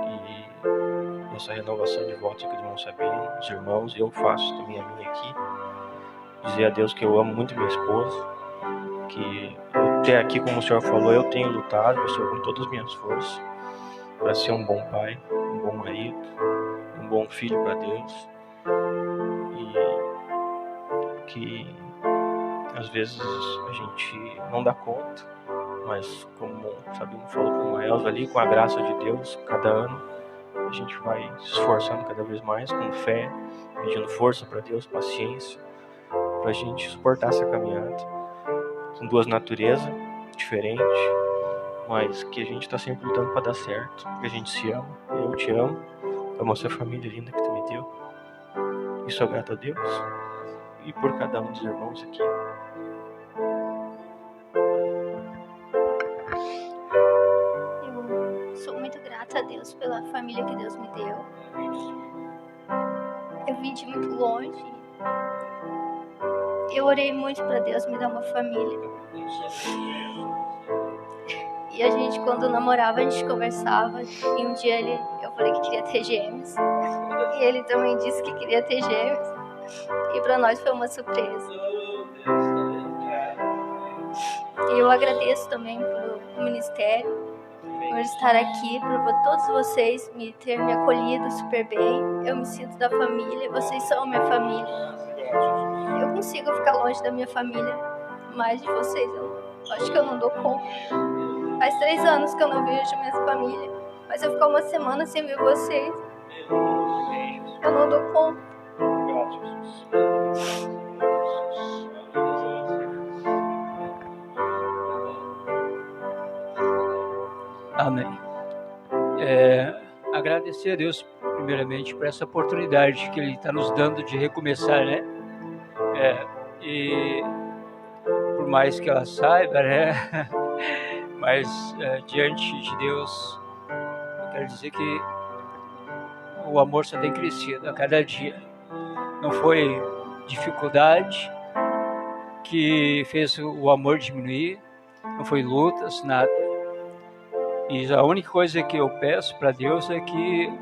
E essa renovação de votos aqui do irmão Sabino, os irmãos, eu faço também a minha aqui. Dizer a Deus que eu amo muito minha esposa, que até aqui, como o Senhor falou, eu tenho lutado, eu sou com todas as minhas forças para ser um bom pai, um bom marido, um bom filho para Deus. E que às vezes a gente não dá conta, mas como o Sabino falou para o Elza ali, com a graça de Deus, cada ano a gente vai se esforçando cada vez mais com fé, pedindo força para Deus, paciência, para a gente suportar essa caminhada. São duas naturezas diferentes, mas que a gente está sempre lutando para dar certo, porque a gente se ama. Eu te amo, amo a sua família linda que tu me deu. E sou grato a Deus e por cada um dos irmãos aqui. Eu sou muito grata a Deus pela família que Deus me deu. Eu vim de muito longe. Eu orei muito para Deus me dar uma família. E a gente, quando namorava, a gente conversava. E um dia eu falei que queria ter gêmeos. E ele também disse que queria ter gêmeos. E para nós foi uma surpresa. E eu agradeço também pelo ministério, por estar aqui, por todos vocês me terem me acolhido super bem. Eu me sinto da família, vocês são minha família. Eu consigo ficar longe da minha família, mas de vocês eu acho que eu não dou conta. Faz 3 anos que eu não vejo minha família, mas eu ficar uma semana sem ver vocês, eu não dou conta. Amém. Agradecer a Deus primeiramente por essa oportunidade que Ele está nos dando de recomeçar, né? E por mais que ela saiba, né? Mas diante de Deus, eu quero dizer que o amor só tem crescido a cada dia. Não foi dificuldade que fez o amor diminuir, não foi lutas, nada. E a única coisa que eu peço para Deus é que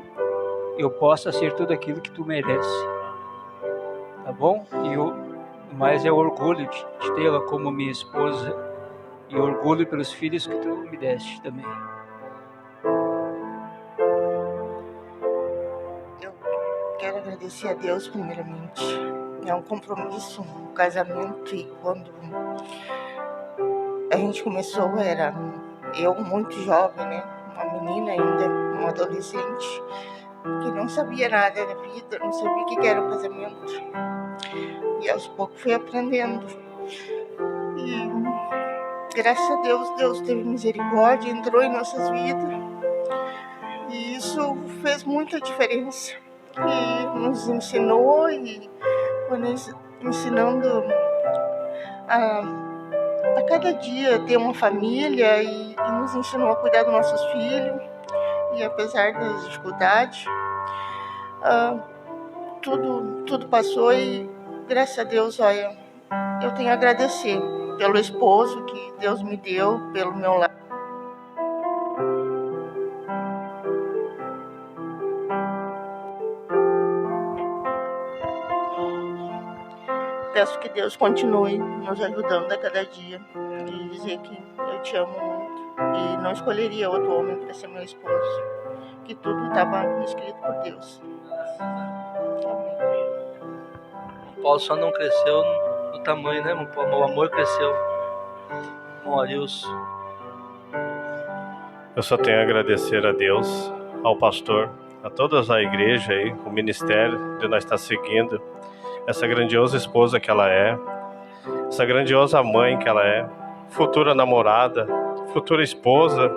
eu possa ser tudo aquilo que tu merece, tá bom? Mas é orgulho de tê-la como minha esposa e orgulho pelos filhos que tu me deste também. Eu quero agradecer a Deus primeiramente. É um compromisso, um casamento, e quando a gente começou eu muito jovem, né? Uma menina ainda, uma adolescente, que não sabia nada da vida, não sabia o que era o casamento. E aos poucos fui aprendendo. E graças a Deus, Deus teve misericórdia, entrou em nossas vidas. E isso fez muita diferença. E nos ensinou e foi nos ensinando a cada dia ter uma família e nos ensinou a cuidar dos nossos filhos. E apesar das dificuldades, tudo passou e graças a Deus, olha, eu tenho a agradecer pelo esposo que Deus me deu, pelo meu lar. Peço que Deus continue nos ajudando a cada dia e dizer que eu te amo muito e não escolheria outro homem para ser meu esposo, que tudo estava escrito por Deus. Paulo só não cresceu no tamanho, né? O amor cresceu. Bom, Arilson. Eu só tenho a agradecer a Deus, ao pastor, a toda a igreja aí, o ministério de nós estar seguindo, essa grandiosa esposa que ela é, essa grandiosa mãe que ela é, futura namorada, futura esposa,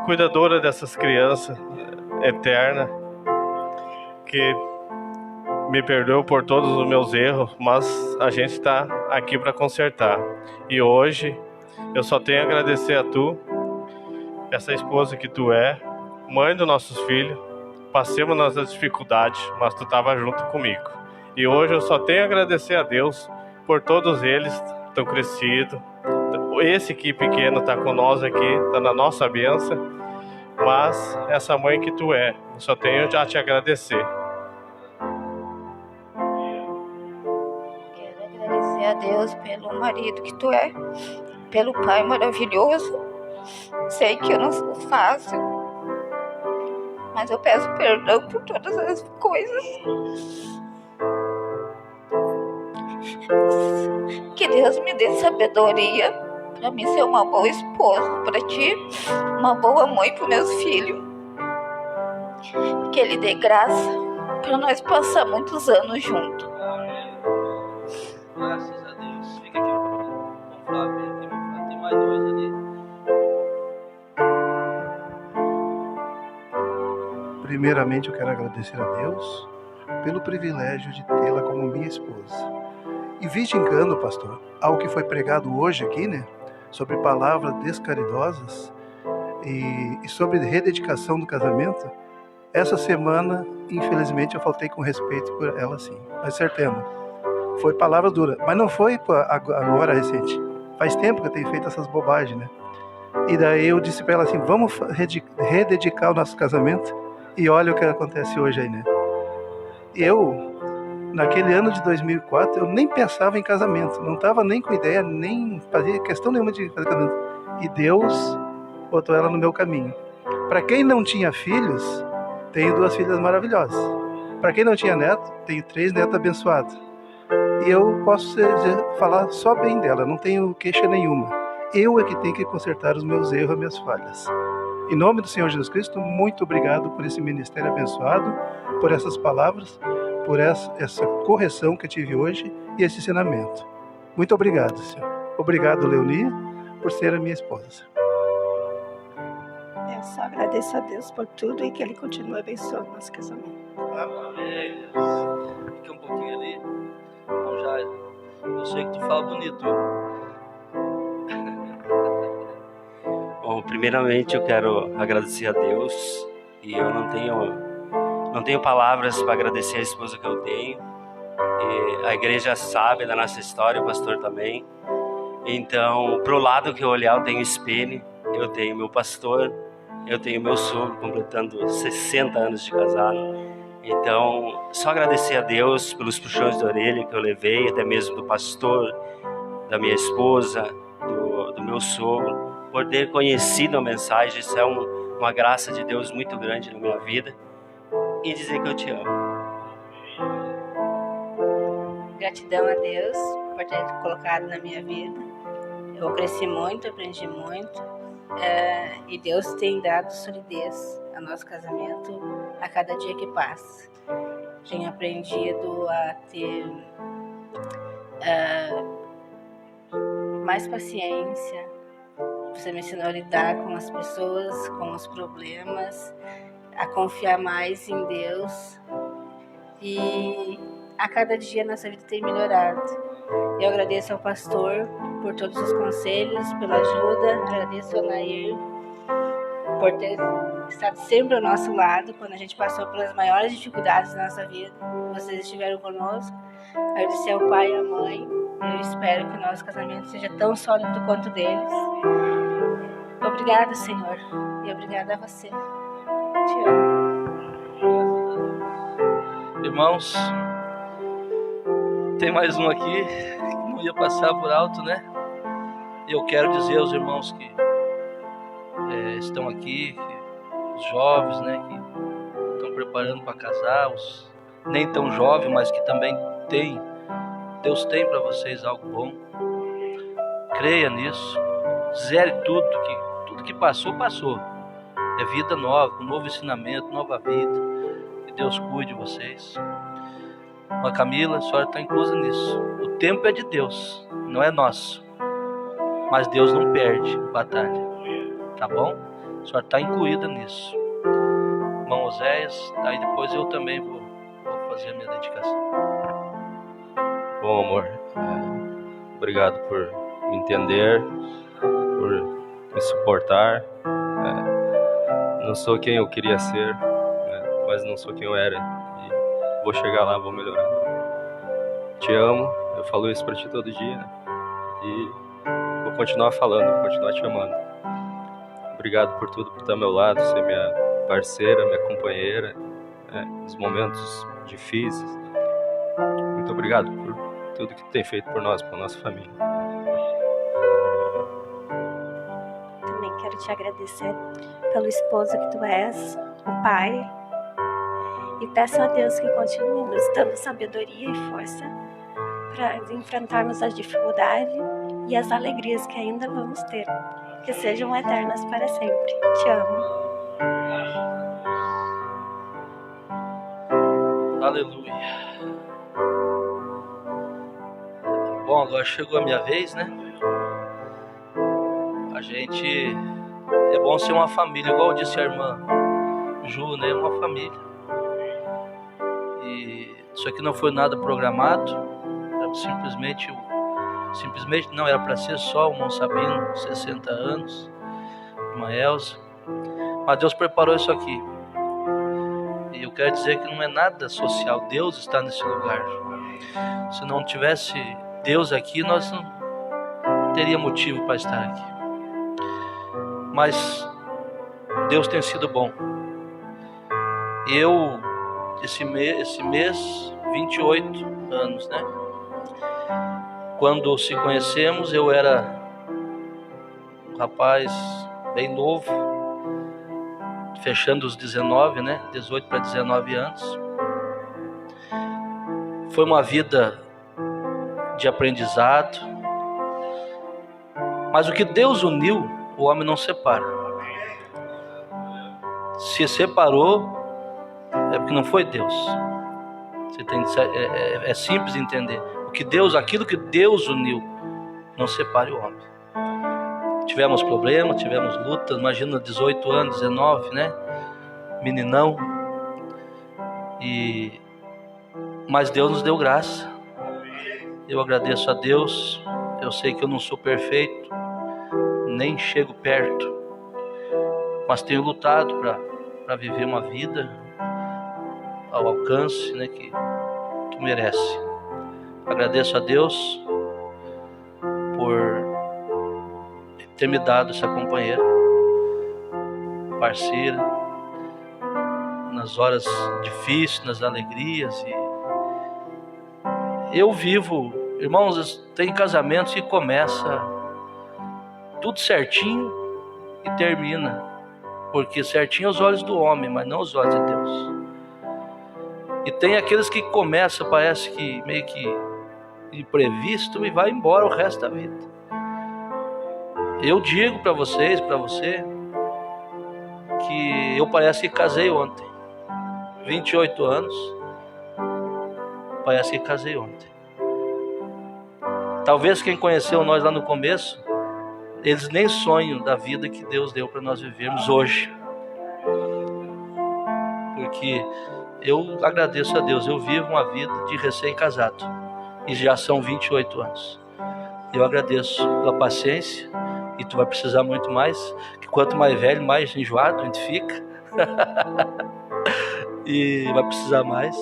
cuidadora dessas crianças, eterna, que me perdoou por todos os meus erros, mas a gente está aqui para consertar. E hoje eu só tenho a agradecer a tu, essa esposa que tu é, mãe dos nossos filhos. Passemos nas dificuldades, mas tu estava junto comigo. E hoje eu só tenho a agradecer a Deus por todos eles que estão crescidos. Esse aqui pequeno está com nós aqui, está na nossa bênção. Mas essa mãe que tu é, eu só tenho a te agradecer. Quero agradecer a Deus pelo marido que tu é, pelo pai maravilhoso. Sei que eu não sou fácil, mas eu peço perdão por todas as coisas. Que Deus me dê sabedoria para mim ser uma boa esposa para ti, uma boa mãe para meus filhos. Que Ele dê graça para nós passar muitos anos juntos. Graças a Deus. Fica aqui com o Flávio. Tem mais dois ali. Primeiramente, eu quero agradecer a Deus pelo privilégio de tê-la como minha esposa. E vindicando, pastor, ao que foi pregado hoje aqui, né, sobre palavras descaridosas e sobre rededicação do casamento, essa semana, infelizmente, eu faltei com respeito por ela, sim. Mas certeza, foi palavra dura, mas não foi agora recente. Faz tempo que eu tenho feito essas bobagens, né? E daí eu disse para ela assim, vamos rededicar o nosso casamento, e olha o que acontece hoje aí, né? Naquele ano de 2004, eu nem pensava em casamento, não estava nem com ideia, nem fazia questão nenhuma de fazer casamento. E Deus botou ela no meu caminho. Para quem não tinha filhos, tenho 2 filhas maravilhosas. Para quem não tinha neto, tenho 3 netos abençoados. E eu posso falar só bem dela, não tenho queixa nenhuma. Eu é que tenho que consertar os meus erros, as minhas falhas. Em nome do Senhor Jesus Cristo, muito obrigado por esse ministério abençoado, por essas palavras, por essa correção que eu tive hoje e esse ensinamento. Muito obrigado, Senhor. Obrigado, Leoni, por ser a minha esposa. Eu só agradeço a Deus por tudo e que Ele continue abençoando nosso casamento. Amém. Fica um pouquinho ali. Então já, eu sei que tu fala bonito. Bom, primeiramente eu quero agradecer a Deus e eu não tenho palavras para agradecer a esposa que eu tenho. E a igreja sabe da nossa história, o pastor também. Então, pro lado que eu olhar, eu tenho espelho, eu tenho meu pastor, eu tenho meu sogro completando 60 anos de casado. Então, só agradecer a Deus pelos puxões de orelha que eu levei, até mesmo do pastor, da minha esposa, do meu sogro, por ter conhecido a mensagem. Isso é uma graça de Deus muito grande na minha vida. E dizer que eu te amo. Gratidão a Deus por ter colocado na minha vida. Eu cresci muito, aprendi muito. E Deus tem dado solidez ao nosso casamento a cada dia que passa. Tenho aprendido a ter mais paciência. Você me ensinou a lidar com as pessoas, com os problemas, a confiar mais em Deus. E a cada dia nossa vida tem melhorado. Eu agradeço ao pastor por todos os conselhos, pela ajuda. Agradeço ao Nair por ter estado sempre ao nosso lado quando a gente passou pelas maiores dificuldades da nossa vida. Vocês estiveram conosco. Agradecer ao pai e à mãe. Eu espero que o nosso casamento seja tão sólido quanto o deles. Obrigada, Senhor. E obrigada a você. Te amo. Irmãos, tem mais um aqui que não ia passar por alto, né? Eu quero dizer aos irmãos que estão aqui, os jovens, né, que estão preparando para casar, os nem tão jovens, mas que também tem, Deus tem para vocês algo bom. Creia nisso, zere tudo que passou, passou. É vida nova, um novo ensinamento, nova vida. Que Deus cuide de vocês. A Camila, a senhora está inclusa nisso. O tempo é de Deus, não é nosso. Mas Deus não perde batalha, tá bom? A senhora está incluída nisso. Irmão Oséias, aí depois eu também vou fazer a minha dedicação. Bom, amor, obrigado por me entender, por me suportar. Não sou quem eu queria ser, mas não sou quem eu era. E vou chegar lá, vou melhorar. Te amo, eu falo isso pra ti todo dia. E vou continuar falando, vou continuar te amando. Obrigado por tudo, por estar ao meu lado, ser minha parceira, minha companheira, nos momentos difíceis. Muito obrigado por tudo que tu tem feito por nós, por nossa família. Também quero te agradecer pelo esposo que tu és, o pai. E peço a Deus que continue nos dando sabedoria e força para enfrentarmos as dificuldades e as alegrias que ainda vamos ter. Que sejam eternas para sempre. Te amo. Aleluia. Bom, agora chegou a minha vez, né? A gente... É bom ser uma família, igual disse a irmã Ju, né? Uma família. E isso aqui não foi nada programado. Era simplesmente não, era para ser só o irmão Sabino, 60 anos, irmã Elza. Mas Deus preparou isso aqui. E eu quero dizer que não é nada social. Deus está nesse lugar. Se não tivesse Deus aqui, nós não teria motivo para estar aqui. Mas Deus tem sido bom. E eu, esse mês 28 anos, né? Quando se conhecemos, eu era um rapaz bem novo, fechando os 19, né? 18 para 19 anos. Foi uma vida de aprendizado. Mas o que Deus uniu, o homem não separa. Se separou, é porque não foi Deus. Você tem é simples entender. Aquilo que Deus uniu, não separe o homem. Tivemos problemas, tivemos lutas. Imagina 18 anos, 19, né? Meninão. Mas Deus nos deu graça. Eu agradeço a Deus. Eu sei que eu não sou perfeito, nem chego perto, mas tenho lutado para viver uma vida ao alcance, né, que tu merece. Agradeço a Deus por ter me dado essa companheira, parceira, nas horas difíceis, nas alegrias. E eu vivo, irmãos, tem casamentos que começa tudo certinho e termina, porque certinho aos olhos do homem, mas não aos olhos de Deus. E tem aqueles que começam, parece que meio que imprevisto, e vai embora o resto da vida. Eu digo para vocês, para você, que eu parece que casei ontem. 28 anos, parece que casei ontem. Talvez quem conheceu nós lá no começo, eles nem sonham da vida que Deus deu para nós vivermos hoje. Porque eu agradeço a Deus, eu vivo uma vida de recém-casado e já são 28 anos. Eu agradeço pela paciência, e tu vai precisar muito mais, que quanto mais velho, mais enjoado a gente fica. E vai precisar mais,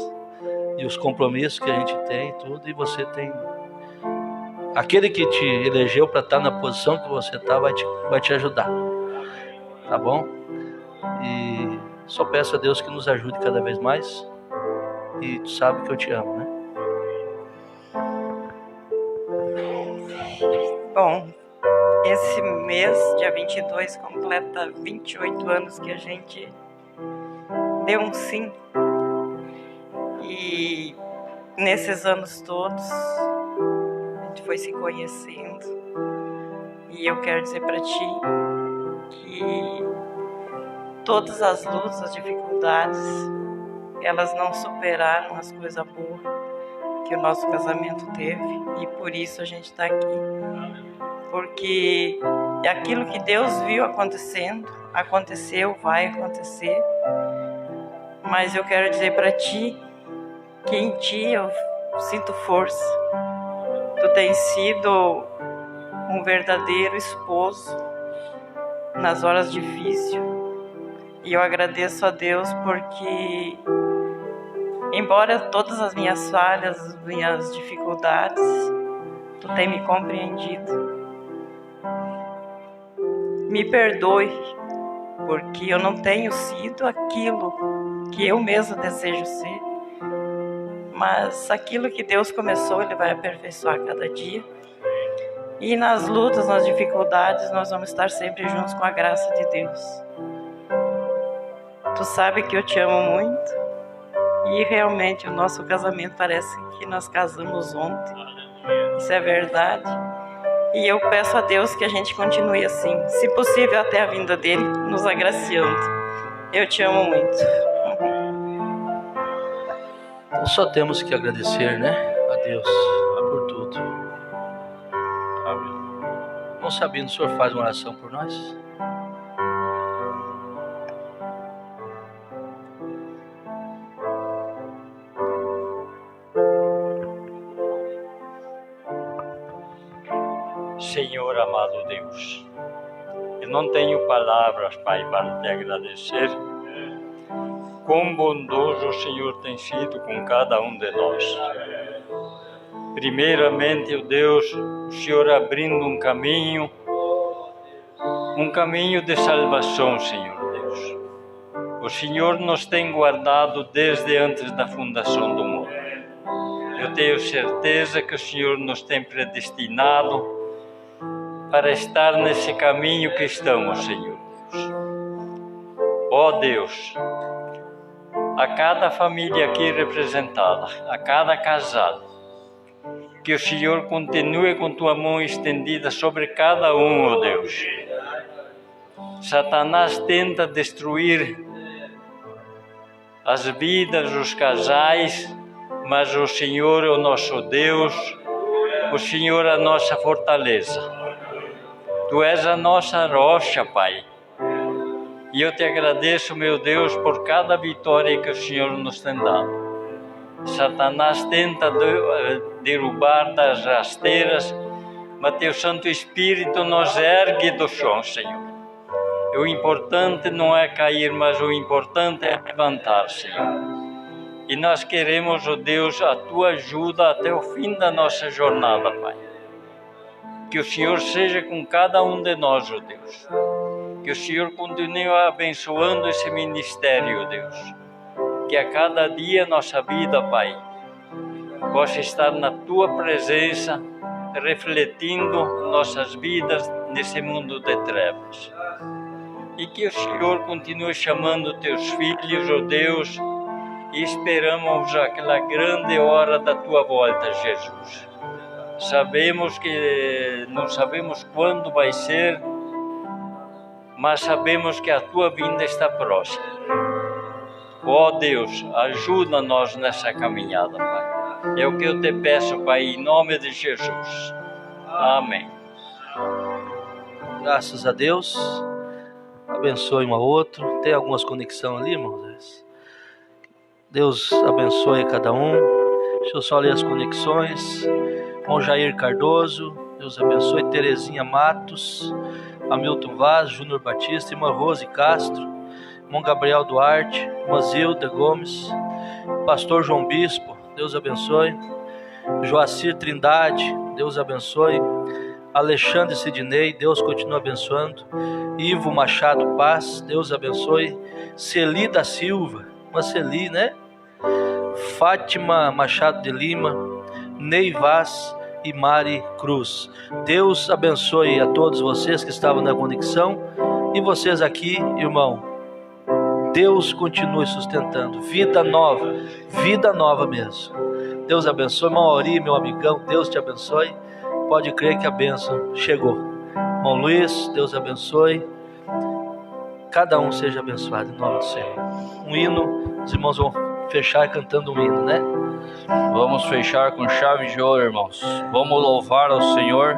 e os compromissos que a gente tem, tudo, e você tem. Aquele que te elegeu para estar na posição que você está vai te ajudar, tá bom? E só peço a Deus que nos ajude cada vez mais, e tu sabe que eu te amo, né? Bom, esse mês, dia 22, completa 28 anos que a gente deu um sim. E nesses anos todos, a gente foi se conhecendo. E eu quero dizer para ti que todas as lutas, as dificuldades, elas não superaram as coisas boas que o nosso casamento teve. E por isso a gente está aqui. Porque é aquilo que Deus viu acontecendo, aconteceu, vai acontecer. Mas eu quero dizer para ti que em ti eu sinto força. Tu tens sido um verdadeiro esposo nas horas difíceis. E eu agradeço a Deus porque, embora todas as minhas falhas, as minhas dificuldades, tu tem me compreendido. Me perdoe, porque eu não tenho sido aquilo que eu mesma desejo ser, mas aquilo que Deus começou, Ele vai aperfeiçoar cada dia. E nas lutas, nas dificuldades, nós vamos estar sempre juntos com a graça de Deus. Tu sabe que eu te amo muito, e realmente o nosso casamento parece que nós casamos ontem. Isso é verdade. E eu peço a Deus que a gente continue assim, se possível até a vinda dele, nos agraciando. Eu te amo muito. Então só temos que agradecer, né, a Deus por tudo. Não sabendo, o Senhor faz uma oração por nós? Senhor amado Deus, eu não tenho palavras, Pai, para te agradecer. Quão bondoso o Senhor tem sido com cada um de nós. Primeiramente, ó Deus, o Senhor abrindo um caminho de salvação, Senhor Deus. O Senhor nos tem guardado desde antes da fundação do mundo. Eu tenho certeza que o Senhor nos tem predestinado para estar nesse caminho que estamos, Senhor Deus. Ó Deus, a cada família aqui representada, a cada casal, que o Senhor continue com tua mão estendida sobre cada um, ó Deus. Satanás tenta destruir as vidas, os casais, mas o Senhor é o nosso Deus, o Senhor é a nossa fortaleza. Tu és a nossa rocha, Pai. E eu te agradeço, meu Deus, por cada vitória que o Senhor nos tem dado. Satanás tenta derrubar das rasteiras, mas teu Santo Espírito nos ergue do chão, Senhor. E o importante não é cair, mas o importante é levantar, Senhor. E nós queremos, ó Deus, a tua ajuda até o fim da nossa jornada, Pai. Que o Senhor seja com cada um de nós, ó Deus. Que o Senhor continue abençoando esse ministério, ó Deus. Que a cada dia nossa vida, Pai, possa estar na tua presença, refletindo nossas vidas nesse mundo de trevas. E que o Senhor continue chamando teus filhos, ó Deus, e esperamos aquela grande hora da tua volta, Jesus. Sabemos que não sabemos quando vai ser, mas sabemos que a tua vinda está próxima. Ó Deus, ajuda-nos nessa caminhada, Pai. É o que eu te peço, Pai, em nome de Jesus. Amém. Graças a Deus. Abençoe um ao outro. Tem algumas conexões ali, irmãos? Deus abençoe cada um. Deixa eu só ler as conexões. Irmão Jair Cardoso, Deus abençoe. Terezinha Matos, Hamilton Vaz, Júnior Batista, irmã Rose Castro, irmão Gabriel Duarte, irmã Zilda Gomes, pastor João Bispo, Deus abençoe. Joacir Trindade, Deus abençoe. Alexandre Sidney, Deus continua abençoando. Ivo Machado Paz, Deus abençoe. Celi da Silva, uma Celi, né? Fátima Machado de Lima, Ney Vaz e Mari Cruz. Deus abençoe a todos vocês que estavam na conexão e vocês aqui, irmão. Deus continue sustentando. Vida nova mesmo. Deus abençoe. Irmão Auri, meu amigão, Deus te abençoe. Pode crer que a bênção chegou. Irmão Luiz, Deus abençoe. Cada um seja abençoado em nome do Senhor. Um hino, os irmãos vão fechar cantando um hino, né? Vamos fechar com chave de ouro, irmãos. Vamos louvar ao Senhor